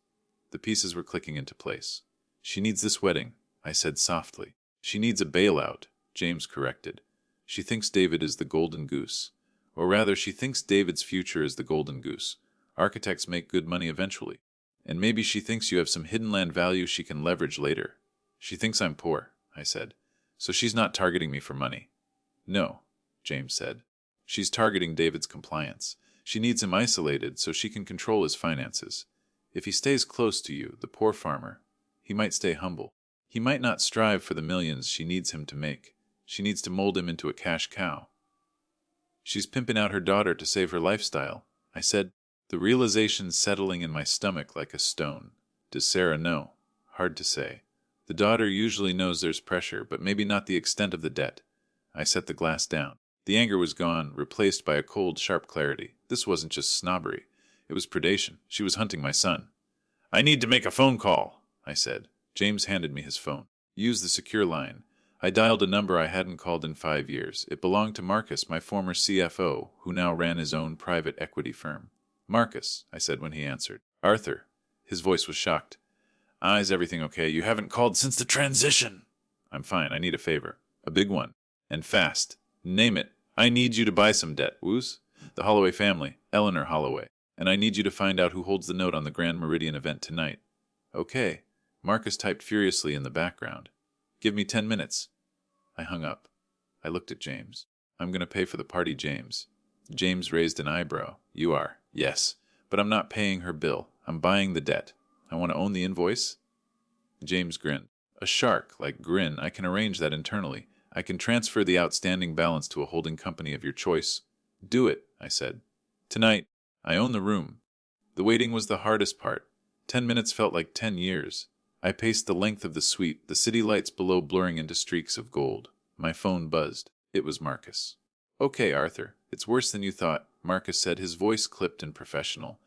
The pieces were clicking into place. She needs this wedding, I said softly. She needs a bailout, James corrected. She thinks David is the golden goose. Or rather, she thinks David's future is the golden goose. Architects make good money eventually. And maybe she thinks you have some hidden land value she can leverage later. She thinks I'm poor, I said. So she's not targeting me for money. No, James said. She's targeting David's compliance. She needs him isolated so she can control his finances. If he stays close to you, the poor farmer, he might stay humble. He might not strive for the millions she needs him to make. She needs to mold him into a cash cow. She's pimping out her daughter to save her lifestyle, I said, the realization settling in my stomach like a stone. Does Sarah know? Hard to say. The daughter usually knows there's pressure, but maybe not the extent of the debt. I set the glass down. The anger was gone, replaced by a cold, sharp clarity. This wasn't just snobbery. It was predation. She was hunting my son. I need to make a phone call, I said. James handed me his phone. Use the secure line. I dialed a number I hadn't called in 5 years. It belonged to Marcus, my former CFO, who now ran his own private equity firm. Marcus, I said when he answered. Arthur. His voice was shocked. Is everything okay? You haven't called since the transition. I'm fine. I need a favor. A big one. And fast. Name it. I need you to buy some debt. Who's? The Holloway family. Eleanor Holloway. And I need you to find out who holds the note on the Grand Meridian event tonight. Okay. Marcus typed furiously in the background. Give me 10 minutes. I hung up. I looked at James. I'm going to pay for the party, James. James raised an eyebrow. You are. Yes. But I'm not paying her bill. I'm buying the debt. I want to own the invoice. James grinned. A shark-like grin. I can arrange that internally. I can transfer the outstanding balance to a holding company of your choice. Do it, I said. Tonight, I own the room. The waiting was the hardest part. 10 minutes felt like 10 years. I paced the length of the suite, the city lights below blurring into streaks of gold. My phone buzzed. It was Marcus. "Okay, Arthur, it's worse than you thought," Marcus said, his voice clipped and professional.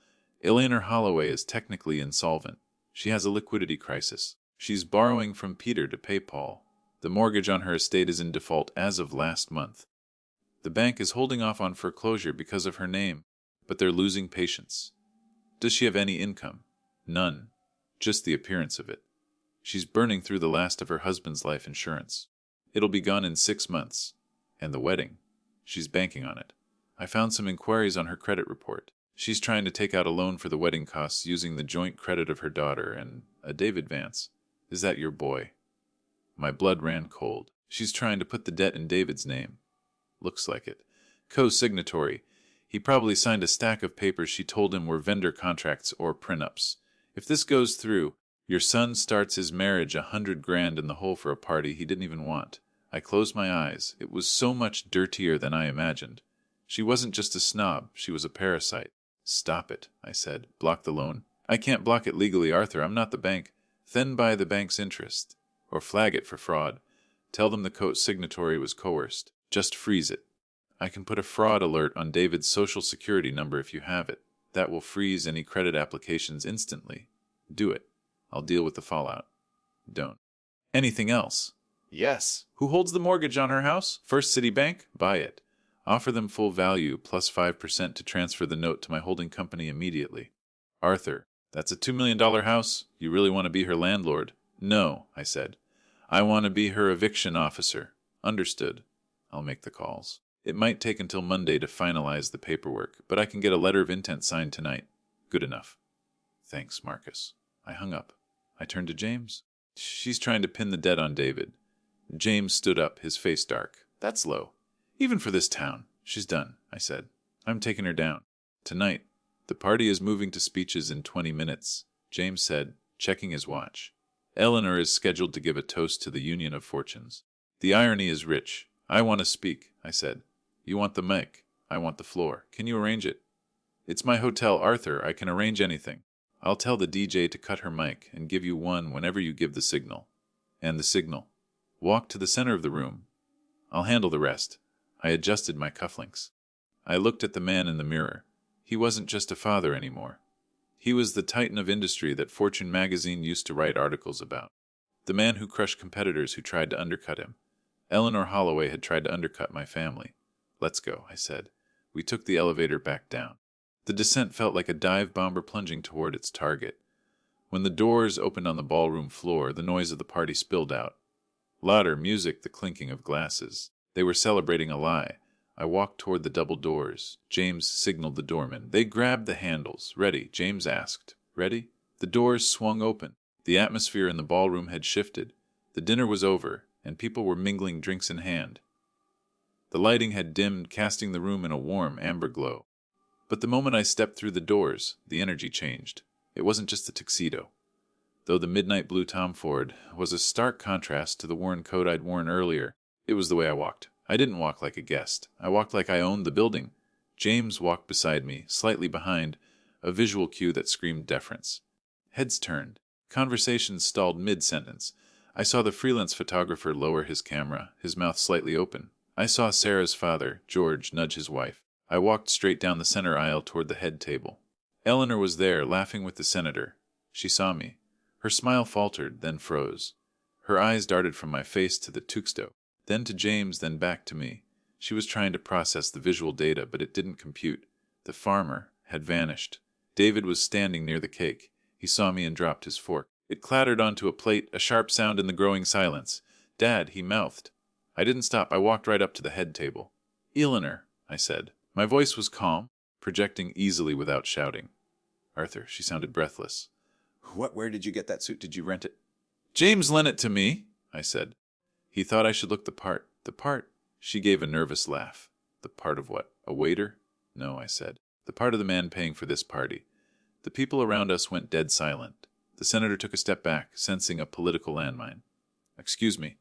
"Eleanor Holloway is technically insolvent. She has a liquidity crisis. She's borrowing from Peter to pay Paul. The mortgage on her estate is in default as of last month. The bank is holding off on foreclosure because of her name, but they're losing patience. Does she have any income? None. Just the appearance of it. She's burning through the last of her husband's life insurance. It'll be gone in 6 months. And the wedding. She's banking on it. I found some inquiries on her credit report. She's trying to take out a loan for the wedding costs using the joint credit of her daughter and a David Vance. Is that your boy?" My blood ran cold. She's trying to put the debt in David's name. Looks like it. Co-signatory. He probably signed a stack of papers she told him were vendor contracts or prenups. If this goes through, your son starts his marriage 100 grand in the hole for a party he didn't even want. I closed my eyes. It was so much dirtier than I imagined. She wasn't just a snob, she was a parasite. "Stop it," I said. "Block the loan." "I can't block it legally, Arthur. I'm not the bank." "Then buy the bank's interest. Or flag it for fraud. Tell them the co-signatory was coerced. Just freeze it. I can put a fraud alert on David's social security number if you have it. That will freeze any credit applications instantly. Do it. I'll deal with the fallout." "Don't." "Anything else?" "Yes." "Who holds the mortgage on her house?" "First City Bank." "Buy it. Offer them full value plus 5% to transfer the note to my holding company immediately." "Arthur, that's a $2 million house. You really want to be her landlord?" "No," I said. "I want to be her eviction officer." "Understood. I'll make the calls. It might take until Monday to finalize the paperwork, but I can get a letter of intent signed tonight." "Good enough." "Thanks, Marcus." I hung up. I turned to James. "She's trying to pin the debt on David." James stood up, his face dark. "That's low. Even for this town." "She's done," I said. "I'm taking her down. Tonight. The party is moving to speeches in 20 minutes, James said, checking his watch. "Eleanor is scheduled to give a toast to the Union of Fortunes. The irony is rich. I want to speak," I said. "You want the mic. I want the floor. Can you arrange it?" "It's my hotel, Arthur. I can arrange anything. I'll tell the DJ to cut her mic and give you one whenever you give the signal." "And the signal?" "Walk to the center of the room. I'll handle the rest." I adjusted my cufflinks. I looked at the man in the mirror. He wasn't just a father anymore. He was the titan of industry that Fortune magazine used to write articles about. The man who crushed competitors who tried to undercut him. Eleanor Holloway had tried to undercut my family. "Let's go," I said. We took the elevator back down. The descent felt like a dive bomber plunging toward its target. When the doors opened on the ballroom floor, the noise of the party spilled out. Louder music, the clinking of glasses. They were celebrating a lie. I walked toward the double doors. James signaled the doorman. They grabbed the handles. "Ready?" James asked. "Ready?" The doors swung open. The atmosphere in the ballroom had shifted. The dinner was over, and people were mingling drinks in hand. The lighting had dimmed, casting the room in a warm, amber glow. But the moment I stepped through the doors, the energy changed. It wasn't just the tuxedo. Though the midnight blue Tom Ford was a stark contrast to the worn coat I'd worn earlier, it was the way I walked. I didn't walk like a guest. I walked like I owned the building. James walked beside me, slightly behind, a visual cue that screamed deference. Heads turned. Conversations stalled mid-sentence. I saw the freelance photographer lower his camera, his mouth slightly open. I saw Sarah's father, George, nudge his wife. I walked straight down the center aisle toward the head table. Eleanor was there, laughing with the senator. She saw me. Her smile faltered, then froze. Her eyes darted from my face to the tuxedo, then to James, then back to me. She was trying to process the visual data, but it didn't compute. The farmer had vanished. David was standing near the cake. He saw me and dropped his fork. It clattered onto a plate, a sharp sound in the growing silence. "Dad," he mouthed. I didn't stop. I walked right up to the head table. "Eleanor," I said. My voice was calm, projecting easily without shouting. "Arthur," she sounded breathless. Where did you get that suit? Did you rent it?" "James lent it to me," I said. He thought I should look the part. "The part?" She gave a nervous laugh. "The part of what? A waiter?" "No," I said. "The part of the man paying for this party." The people around us went dead silent. The senator took a step back, sensing a political landmine. "Excuse me,"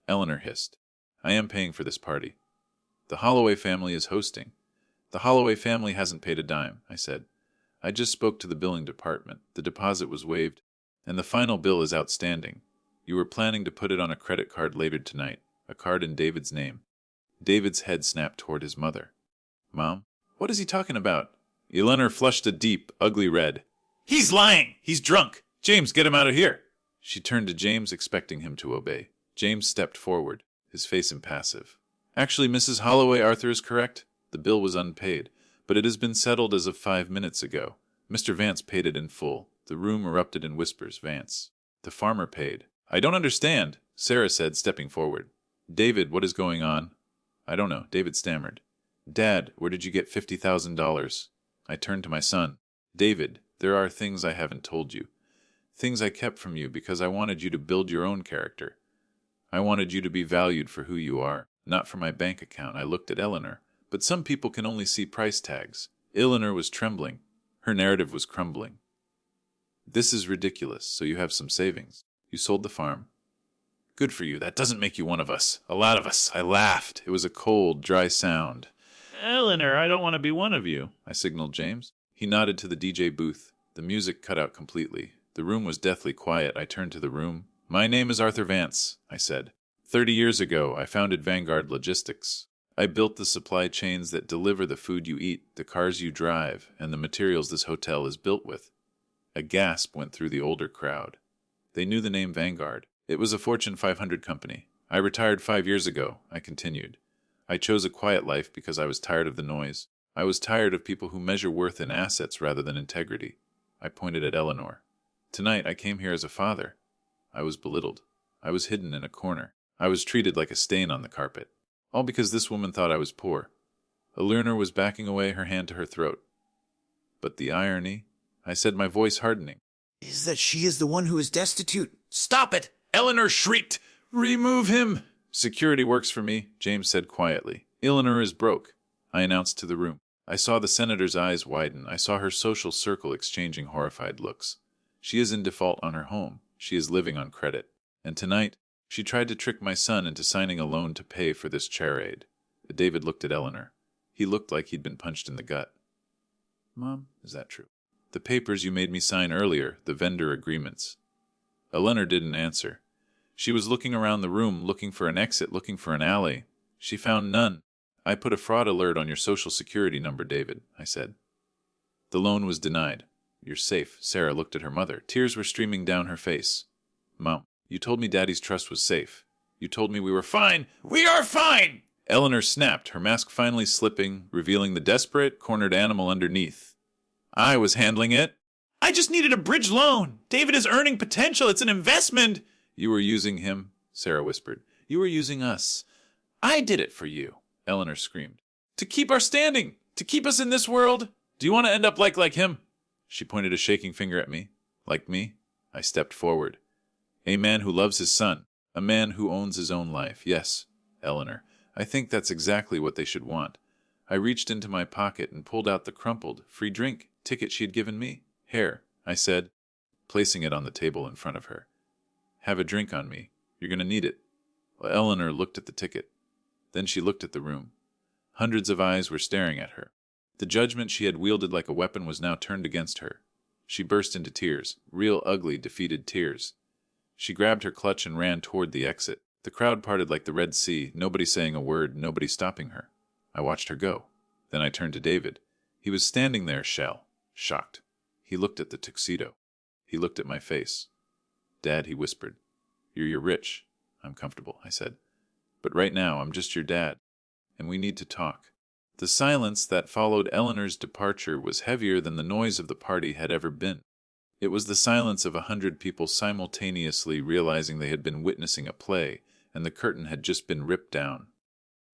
Eleanor hissed. "I am paying for this party. The Holloway family is hosting." "The Holloway family hasn't paid a dime," I said. I just spoke to the billing department. The deposit was waived, and the final bill is outstanding. You were planning to put it on a credit card later tonight, a card in David's name. David's head snapped toward his mother. Mom, what is he talking about? Eleanor flushed a deep, ugly red. He's lying! He's drunk! James, get him out of here! She turned to James, expecting him to obey. James stepped forward, his face impassive. Actually, Mrs. Holloway, Arthur is correct. The bill was unpaid, but it has been settled as of 5 minutes ago. Mr. Vance paid it in full. The room erupted in whispers. Vance. The farmer paid. I don't understand, Sarah said, stepping forward. David, what is going on? I don't know, David stammered. Dad, where did you get $50,000? I turned to my son. David, there are things I haven't told you. Things I kept from you because I wanted you to build your own character. I wanted you to be valued for who you are, not for my bank account. I looked at Eleanor. But some people can only see price tags. Eleanor was trembling. Her narrative was crumbling. This is ridiculous, so you have some savings. You sold the farm. Good for you. That doesn't make you one of us. A lot of us. I laughed. It was a cold, dry sound. Eleanor, I don't want to be one of you, I signaled James. He nodded to the DJ booth. The music cut out completely. The room was deathly quiet. I turned to the room. My name is Arthur Vance, I said. 30 years ago, I founded Vanguard Logistics. I built the supply chains that deliver the food you eat, the cars you drive, and the materials this hotel is built with. A gasp went through the older crowd. They knew the name Vanguard. It was a Fortune 500 company. I retired 5 years ago, I continued. I chose a quiet life because I was tired of the noise. I was tired of people who measure worth in assets rather than integrity. I pointed at Eleanor. Tonight I came here as a father. I was belittled. I was hidden in a corner. I was treated like a stain on the carpet. All because this woman thought I was poor. Eleanor was backing away, her hand to her throat. But the irony, I said, my voice hardening, is that she is the one who is destitute. Stop it! Eleanor shrieked. Remove him! Security works for me, James said quietly. Eleanor is broke, I announced to the room. I saw the senator's eyes widen. I saw her social circle exchanging horrified looks. She is in default on her home. She is living on credit. And tonight, she tried to trick my son into signing a loan to pay for this charade. David looked at Eleanor. He looked like he'd been punched in the gut. Mom, is that true? The papers you made me sign earlier, the vendor agreements. Eleanor didn't answer. She was looking around the room, looking for an exit, looking for an alley. She found none. I put a fraud alert on your social security number, David, I said. The loan was denied. You're safe. Sarah looked at her mother. Tears were streaming down her face. Mom, you told me Daddy's trust was safe. You told me we were fine. We are fine! Eleanor snapped, her mask finally slipping, revealing the desperate, cornered animal underneath. I was handling it. I just needed a bridge loan. David is earning potential. It's an investment. You were using him, Sarah whispered. You were using us. I did it for you, Eleanor screamed. to keep our standing, to keep us in this world. Do you want to end up like him? She pointed a shaking finger at me. Like me? I stepped forward. A man who loves his son. A man who owns his own life. Yes, Eleanor. I think that's exactly what they should want. I reached into my pocket and pulled out the crumpled, free drink ticket she had given me. Here, I said, placing it on the table in front of her. Have a drink on me. You're going to need it. Well, Eleanor looked at the ticket. Then she looked at the room. Hundreds of eyes were staring at her. The judgment she had wielded like a weapon was now turned against her. She burst into tears, real ugly, defeated tears. She grabbed her clutch and ran toward the exit. The crowd parted like the Red Sea, nobody saying a word, nobody stopping her. I watched her go. Then I turned to David. He was standing there, shocked. He looked at the tuxedo. He looked at my face. Dad, he whispered. You're rich. I'm comfortable, I said. But right now, I'm just your dad. And we need to talk. The silence that followed Eleanor's departure was heavier than the noise of the party had ever been. It was the silence of 100 people simultaneously realizing they had been witnessing a play, and the curtain had just been ripped down.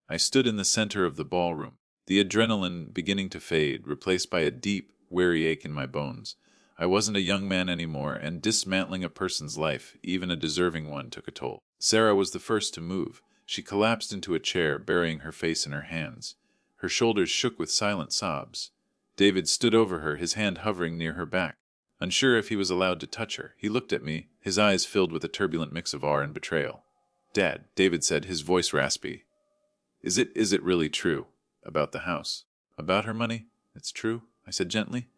I stood in the center of the ballroom, the adrenaline beginning to fade, replaced by a deep, weary ache in my bones. I wasn't a young man anymore, and dismantling a person's life, even a deserving one, took a toll. Sarah was the first to move. She collapsed into a chair, burying her face in her hands. Her shoulders shook with silent sobs. David stood over her, his hand hovering near her back. Unsure if he was allowed to touch her, he looked at me, his eyes filled with a turbulent mix of awe and betrayal. Dad, David said, his voice raspy. Is it really true? About the house? About her money? It's true, I said gently.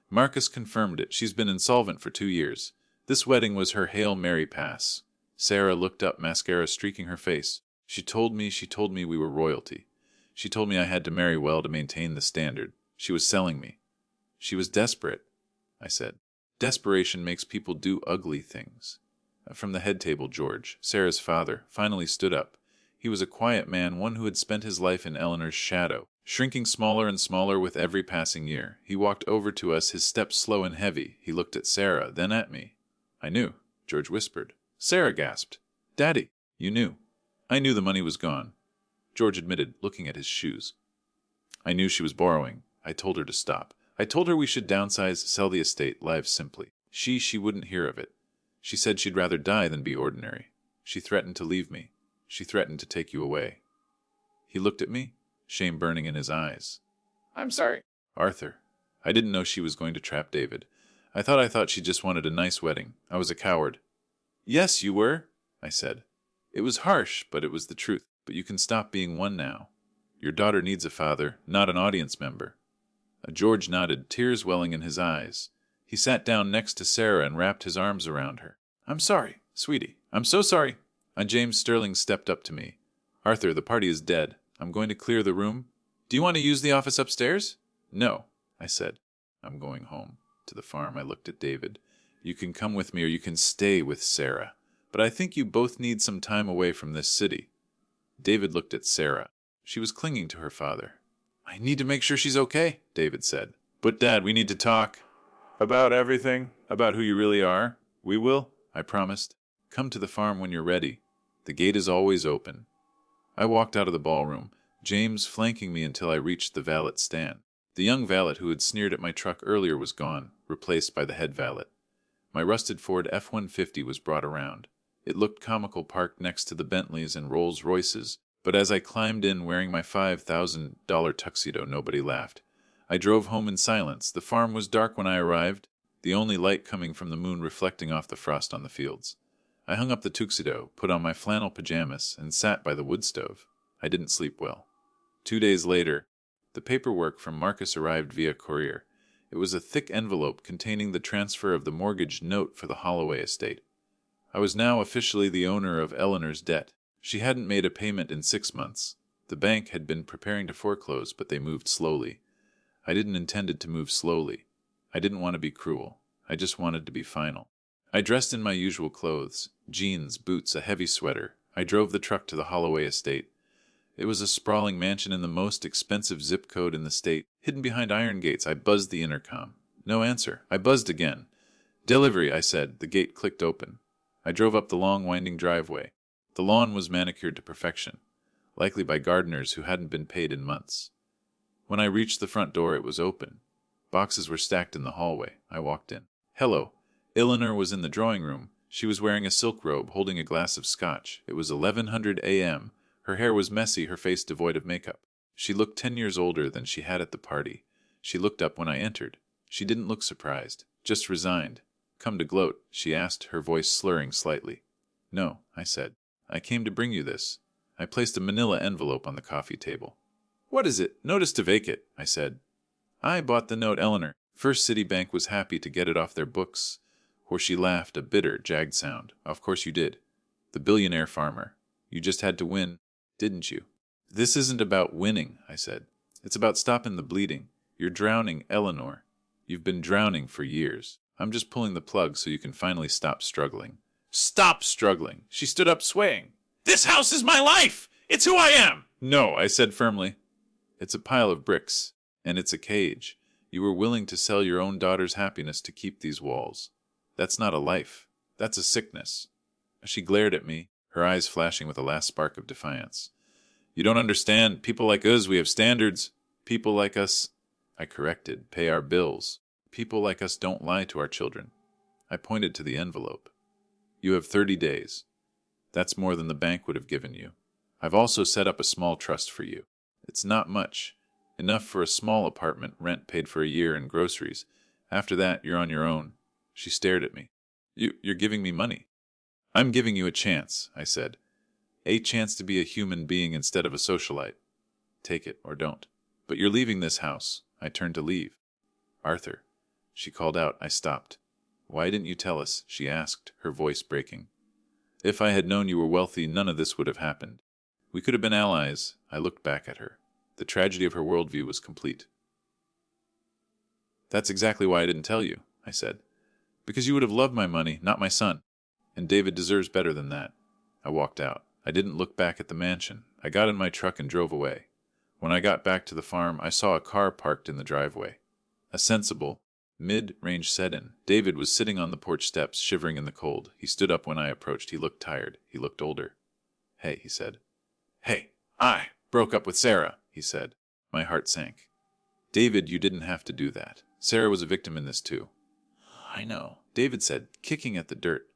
Marcus confirmed it. She's been insolvent for 2 years. This wedding was her Hail Mary pass. Sarah looked up, mascara streaking her face. She told me we were royalty. She told me I had to marry well to maintain the standard. She was selling me. She was desperate, I said. Desperation makes people do ugly things. From the head table, George, Sarah's father, finally stood up. He was a quiet man, one who had spent his life in Eleanor's shadow, shrinking smaller and smaller with every passing year. He walked over to us, his step slow and heavy. He looked at Sarah, then at me. I knew, George whispered. Sarah gasped. Daddy, you knew. I knew the money was gone. George admitted, looking at his shoes. I knew she was borrowing. I told her to stop. I told her we should downsize, sell the estate, live simply. She wouldn't hear of it. She said she'd rather die than be ordinary. She threatened to leave me. She threatened to take you away. He looked at me, shame burning in his eyes. I'm sorry. Arthur, I didn't know she was going to trap David. I thought she just wanted a nice wedding. I was a coward. Yes, you were, I said. It was harsh, but it was the truth. But you can stop being one now. Your daughter needs a father, not an audience member. George nodded, tears welling in his eyes. He sat down next to Sarah and wrapped his arms around her. I'm sorry, sweetie. I'm so sorry. James Sterling stepped up to me. Arthur, the party is dead. I'm going to clear the room. Do you want to use the office upstairs? No, I said. I'm going home. To the farm. I looked at David. You can come with me or you can stay with Sarah. But I think you both need some time away from this city. David looked at Sarah. She was clinging to her father. I need to make sure she's okay, David said. But Dad, we need to talk. About everything? About who you really are? We will, I promised. Come to the farm when you're ready. The gate is always open. I walked out of the ballroom, James flanking me until I reached the valet stand. The young valet who had sneered at my truck earlier was gone, replaced by the head valet. My rusted Ford F-150 was brought around. It looked comical parked next to the Bentleys and Rolls-Royces, but as I climbed in wearing my $5,000 tuxedo, nobody laughed. I drove home in silence. The farm was dark when I arrived, the only light coming from the moon reflecting off the frost on the fields. I hung up the tuxedo, put on my flannel pajamas, and sat by the wood stove. I didn't sleep well. 2 days later, the paperwork from Marcus arrived via courier. It was a thick envelope containing the transfer of the mortgage note for the Holloway estate. I was now officially the owner of Eleanor's debt. She hadn't made a payment in 6 months. The bank had been preparing to foreclose, but they moved slowly. I didn't intend to move slowly. I didn't want to be cruel. I just wanted to be final. I dressed in my usual clothes, jeans, boots, a heavy sweater. I drove the truck to the Holloway estate. It was a sprawling mansion in the most expensive zip code in the state. Hidden behind iron gates, I buzzed the intercom. No answer. I buzzed again. Delivery, I said. The gate clicked open. I drove up the long, winding driveway. The lawn was manicured to perfection, likely by gardeners who hadn't been paid in months. When I reached the front door, it was open. Boxes were stacked in the hallway. I walked in. Hello. Eleanor was in the drawing room. She was wearing a silk robe, holding a glass of scotch. It was 1100 a.m. Her hair was messy, her face devoid of makeup. She looked 10 years older than she had at the party. She looked up when I entered. She didn't look surprised, just resigned. Come to gloat, she asked, her voice slurring slightly. No, I said. I came to bring you this. I placed a manila envelope on the coffee table. What is it? Notice to vacate, I said. I bought the note, Eleanor. First City Bank was happy to get it off their books. Or she laughed, a bitter, jagged sound. Of course you did. The billionaire farmer. You just had to win, didn't you? This isn't about winning, I said. It's about stopping the bleeding. You're drowning, Eleanor. You've been drowning for years. I'm just pulling the plug so you can finally stop struggling. Stop struggling! She stood up, swaying. This house is my life! It's who I am! No, I said firmly. It's a pile of bricks, and it's a cage. You were willing to sell your own daughter's happiness to keep these walls. That's not a life. That's a sickness. She glared at me, her eyes flashing with a last spark of defiance. You don't understand. People like us, we have standards. People like us, I corrected, pay our bills. People like us don't lie to our children. I pointed to the envelope. You have 30 days. That's more than the bank would have given you. I've also set up a small trust for you. It's not much. Enough for a small apartment, rent paid for a year, and groceries. After that, you're on your own. She stared at me. You're giving me money. I'm giving you a chance, I said. A chance to be a human being instead of a socialite. Take it or don't. But you're leaving this house. I turned to leave. Arthur. she called out. I stopped. Why didn't you tell us? She asked, her voice breaking. If I had known you were wealthy, none of this would have happened. We could have been allies. I looked back at her. The tragedy of her worldview was complete. That's exactly why I didn't tell you, I said. Because you would have loved my money, not my son. And David deserves better than that. I walked out. I didn't look back at the mansion. I got in my truck and drove away. When I got back to the farm, I saw a car parked in the driveway. A sensible, mid-range set-in. David was sitting on the porch steps, shivering in the cold. He stood up when I approached. He looked tired. He looked older. Hey, he said. Hey, I broke up with Sarah, he said. My heart sank. David, you didn't have to do that. Sarah was a victim in this too. I know, David said, kicking at the dirt.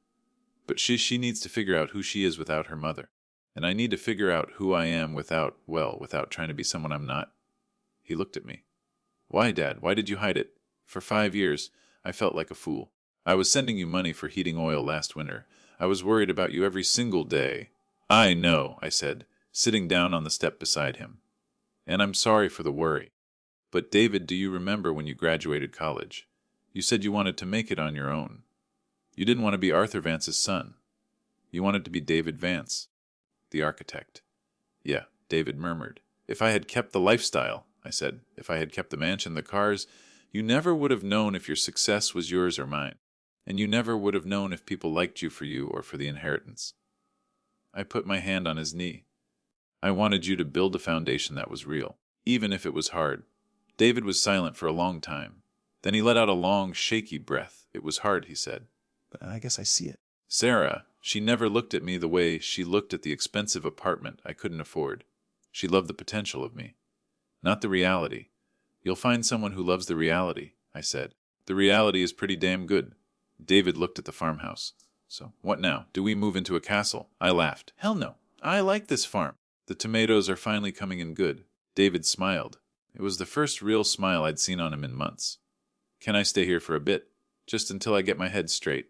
But she needs to figure out who she is without her mother. And I need to figure out who I am without trying to be someone I'm not. He looked at me. Why, Dad? Why did you hide it? For 5 years, I felt like a fool. I was sending you money for heating oil last winter. I was worried about you every single day. I know, I said, sitting down on the step beside him. And I'm sorry for the worry. But David, do you remember when you graduated college? You said you wanted to make it on your own. You didn't want to be Arthur Vance's son. You wanted to be David Vance, the architect. Yeah, David murmured. If I had kept the lifestyle, I said, if I had kept the mansion, the cars, you never would have known if your success was yours or mine. And you never would have known if people liked you or for the inheritance. I put my hand on his knee. I wanted you to build a foundation that was real, even if it was hard. David was silent for a long time. Then he let out a long, shaky breath. It was hard, he said. But I guess I see it. Sarah, she never looked at me the way she looked at the expensive apartment I couldn't afford. She loved the potential of me, not the reality. You'll find someone who loves the reality, I said. The reality is pretty damn good. David looked at the farmhouse. So, what now? Do we move into a castle? I laughed. Hell no. I like this farm. The tomatoes are finally coming in good. David smiled. It was the first real smile I'd seen on him in months. Can I stay here for a bit? Just until I get my head straight.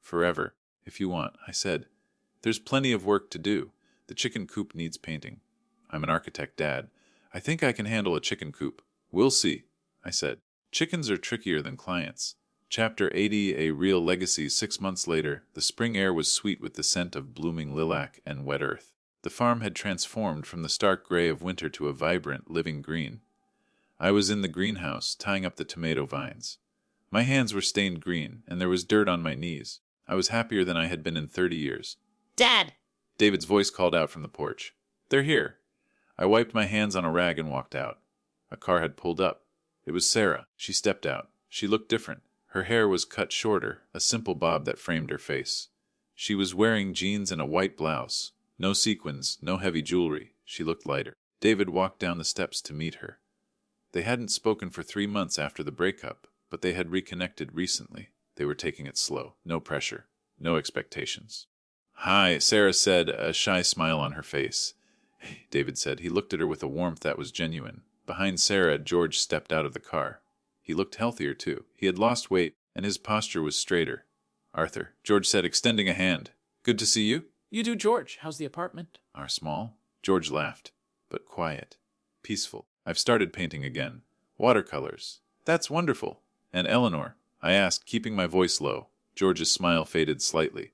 Forever, if you want, I said. There's plenty of work to do. The chicken coop needs painting. I'm an architect, Dad. I think I can handle a chicken coop. We'll see, I said. Chickens are trickier than clients. Chapter 80, A Real Legacy. 6 months later, the spring air was sweet with the scent of blooming lilac and wet earth. The farm had transformed from the stark gray of winter to a vibrant, living green. I was in the greenhouse, tying up the tomato vines. My hands were stained green, and there was dirt on my knees. I was happier than I had been in 30 years. Dad! David's voice called out from the porch. They're here. I wiped my hands on a rag and walked out. A car had pulled up. It was Sarah. She stepped out. She looked different. Her hair was cut shorter, a simple bob that framed her face. She was wearing jeans and a white blouse. No sequins, no heavy jewelry. She looked lighter. David walked down the steps to meet her. They hadn't spoken for 3 months after the breakup, but they had reconnected recently. They were taking it slow. No pressure. No expectations. Hi, Sarah said, a shy smile on her face. David said. He looked at her with a warmth that was genuine. Behind Sarah, George stepped out of the car. He looked healthier, too. He had lost weight, and his posture was straighter. Arthur, George said, extending a hand. Good to see you. You too, George. How's the apartment? Our small? George laughed. But quiet. Peaceful. I've started painting again. Watercolors. That's wonderful. And Eleanor? I asked, keeping my voice low. George's smile faded slightly.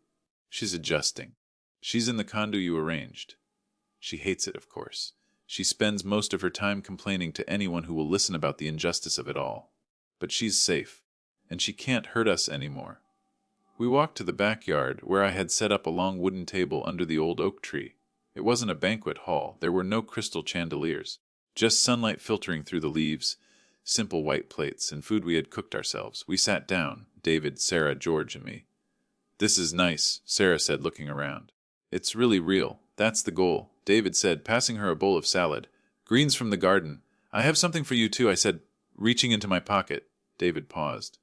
She's adjusting. She's in the condo you arranged. She hates it, of course. She spends most of her time complaining to anyone who will listen about the injustice of it all. But she's safe, and she can't hurt us anymore. We walked to the backyard, where I had set up a long wooden table under the old oak tree. It wasn't a banquet hall. There were no crystal chandeliers, just sunlight filtering through the leaves, simple white plates, and food we had cooked ourselves. We sat down, David, Sarah, George, and me. This is nice, Sarah said, looking around. It's really real. That's the goal, David said, passing her a bowl of salad. Greens from the garden. I have something for you, too, I said, reaching into my pocket. David paused.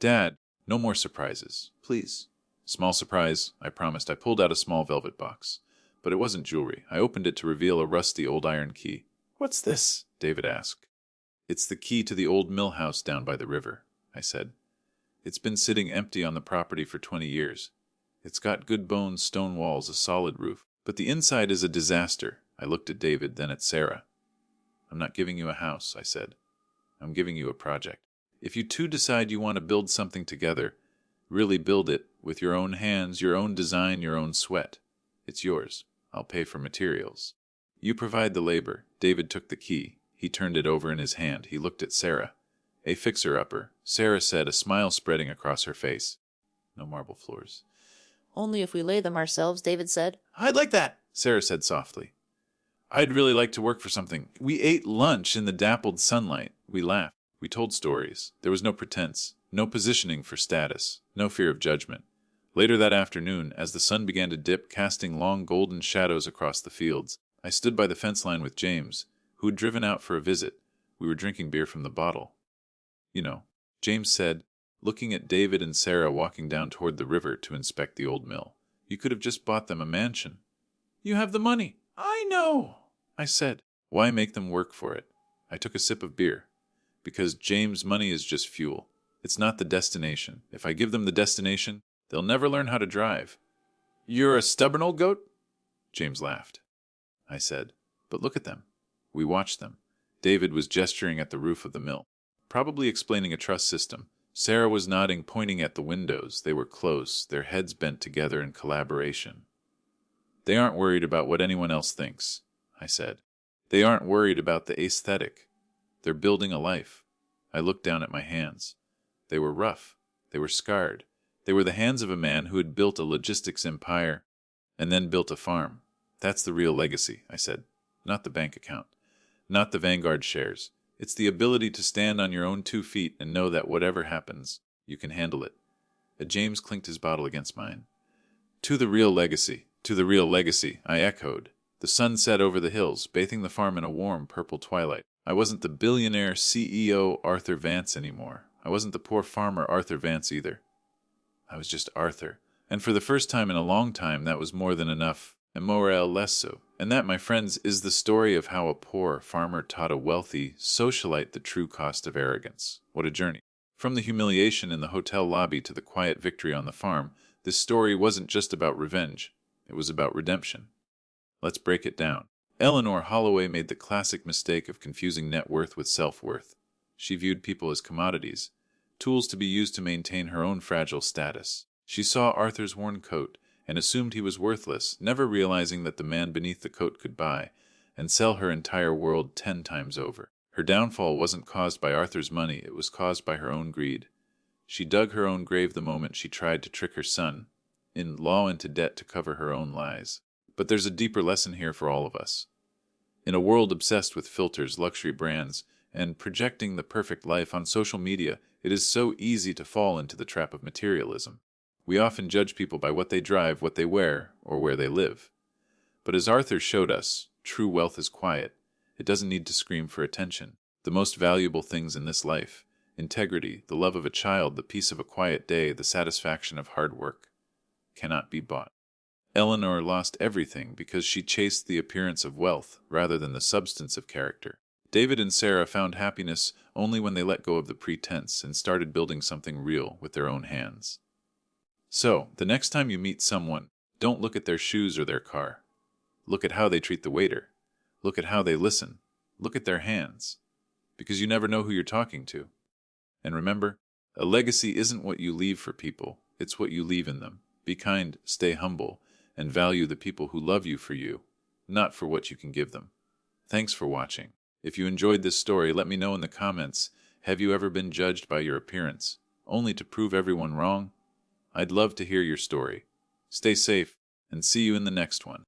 Dad, no more surprises, please. Small surprise, I promised. I pulled out a small velvet box. But it wasn't jewelry. I opened it to reveal a rusty old iron key. What's this? David asked. It's the key to the old mill house down by the river, I said. It's been sitting empty on the property for 20 years. It's got good bones, stone walls, a solid roof. But the inside is a disaster. I looked at David, then at Sarah. I'm not giving you a house, I said. I'm giving you a project. If you two decide you want to build something together, really build it with your own hands, your own design, your own sweat. It's yours. I'll pay for materials. You provide the labor. David took the key. He turned it over in his hand. He looked at Sarah. A fixer-upper, Sarah said, a smile spreading across her face. No marble floors. Only if we lay them ourselves, David said. I'd like that, Sarah said softly. I'd really like to work for something. We ate lunch in the dappled sunlight. We laughed. We told stories. There was no pretense, no positioning for status, no fear of judgment. Later that afternoon, as the sun began to dip, casting long golden shadows across the fields, I stood by the fence line with James, who had driven out for a visit. We were drinking beer from the bottle. You know, James said, looking at David and Sarah walking down toward the river to inspect the old mill. You could have just bought them a mansion. You have the money. I know, I said. Why make them work for it? I took a sip of beer. Because, James, money is just fuel. It's not the destination. If I give them the destination, they'll never learn how to drive. You're a stubborn old goat? James laughed. I said, but look at them. We watched them. David was gesturing at the roof of the mill, probably explaining a truss system. Sarah was nodding, pointing at the windows. They were close, their heads bent together in collaboration. They aren't worried about what anyone else thinks, I said. They aren't worried about the aesthetic. They're building a life. I looked down at my hands. They were rough. They were scarred. They were the hands of a man who had built a logistics empire and then built a farm. That's the real legacy, I said. Not the bank account. Not the Vanguard shares. It's the ability to stand on your own 2 feet and know that whatever happens, you can handle it. James clinked his bottle against mine. To the real legacy. To the real legacy, I echoed. The sun set over the hills, bathing the farm in a warm purple twilight. I wasn't the billionaire CEO Arthur Vance anymore. I wasn't the poor farmer Arthur Vance either. I was just Arthur. And for the first time in a long time, that was more than enough, and more or less so. And that, my friends, is the story of how a poor farmer taught a wealthy socialite the true cost of arrogance. What a journey. From the humiliation in the hotel lobby to the quiet victory on the farm, this story wasn't just about revenge. It was about redemption. Let's break it down. Eleanor Holloway made the classic mistake of confusing net worth with self-worth. She viewed people as commodities, tools to be used to maintain her own fragile status. She saw Arthur's worn coat and assumed he was worthless, never realizing that the man beneath the coat could buy and sell her entire world 10 times over. Her downfall wasn't caused by Arthur's money, it was caused by her own greed. She dug her own grave the moment she tried to trick her son, in law into debt to cover her own lies. But there's a deeper lesson here for all of us. In a world obsessed with filters, luxury brands, and projecting the perfect life on social media, it is so easy to fall into the trap of materialism. We often judge people by what they drive, what they wear, or where they live. But as Arthur showed us, true wealth is quiet. It doesn't need to scream for attention. The most valuable things in this life, integrity, the love of a child, the peace of a quiet day, the satisfaction of hard work, cannot be bought. Eleanor lost everything because she chased the appearance of wealth rather than the substance of character. David and Sarah found happiness only when they let go of the pretense and started building something real with their own hands. So, the next time you meet someone, don't look at their shoes or their car. Look at how they treat the waiter. Look at how they listen. Look at their hands. Because you never know who you're talking to. And remember, a legacy isn't what you leave for people, it's what you leave in them. Be kind, stay humble, and value the people who love you for you, not for what you can give them. Thanks for watching. If you enjoyed this story, let me know in the comments. Have you ever been judged by your appearance, only to prove everyone wrong? I'd love to hear your story. Stay safe, and see you in the next one.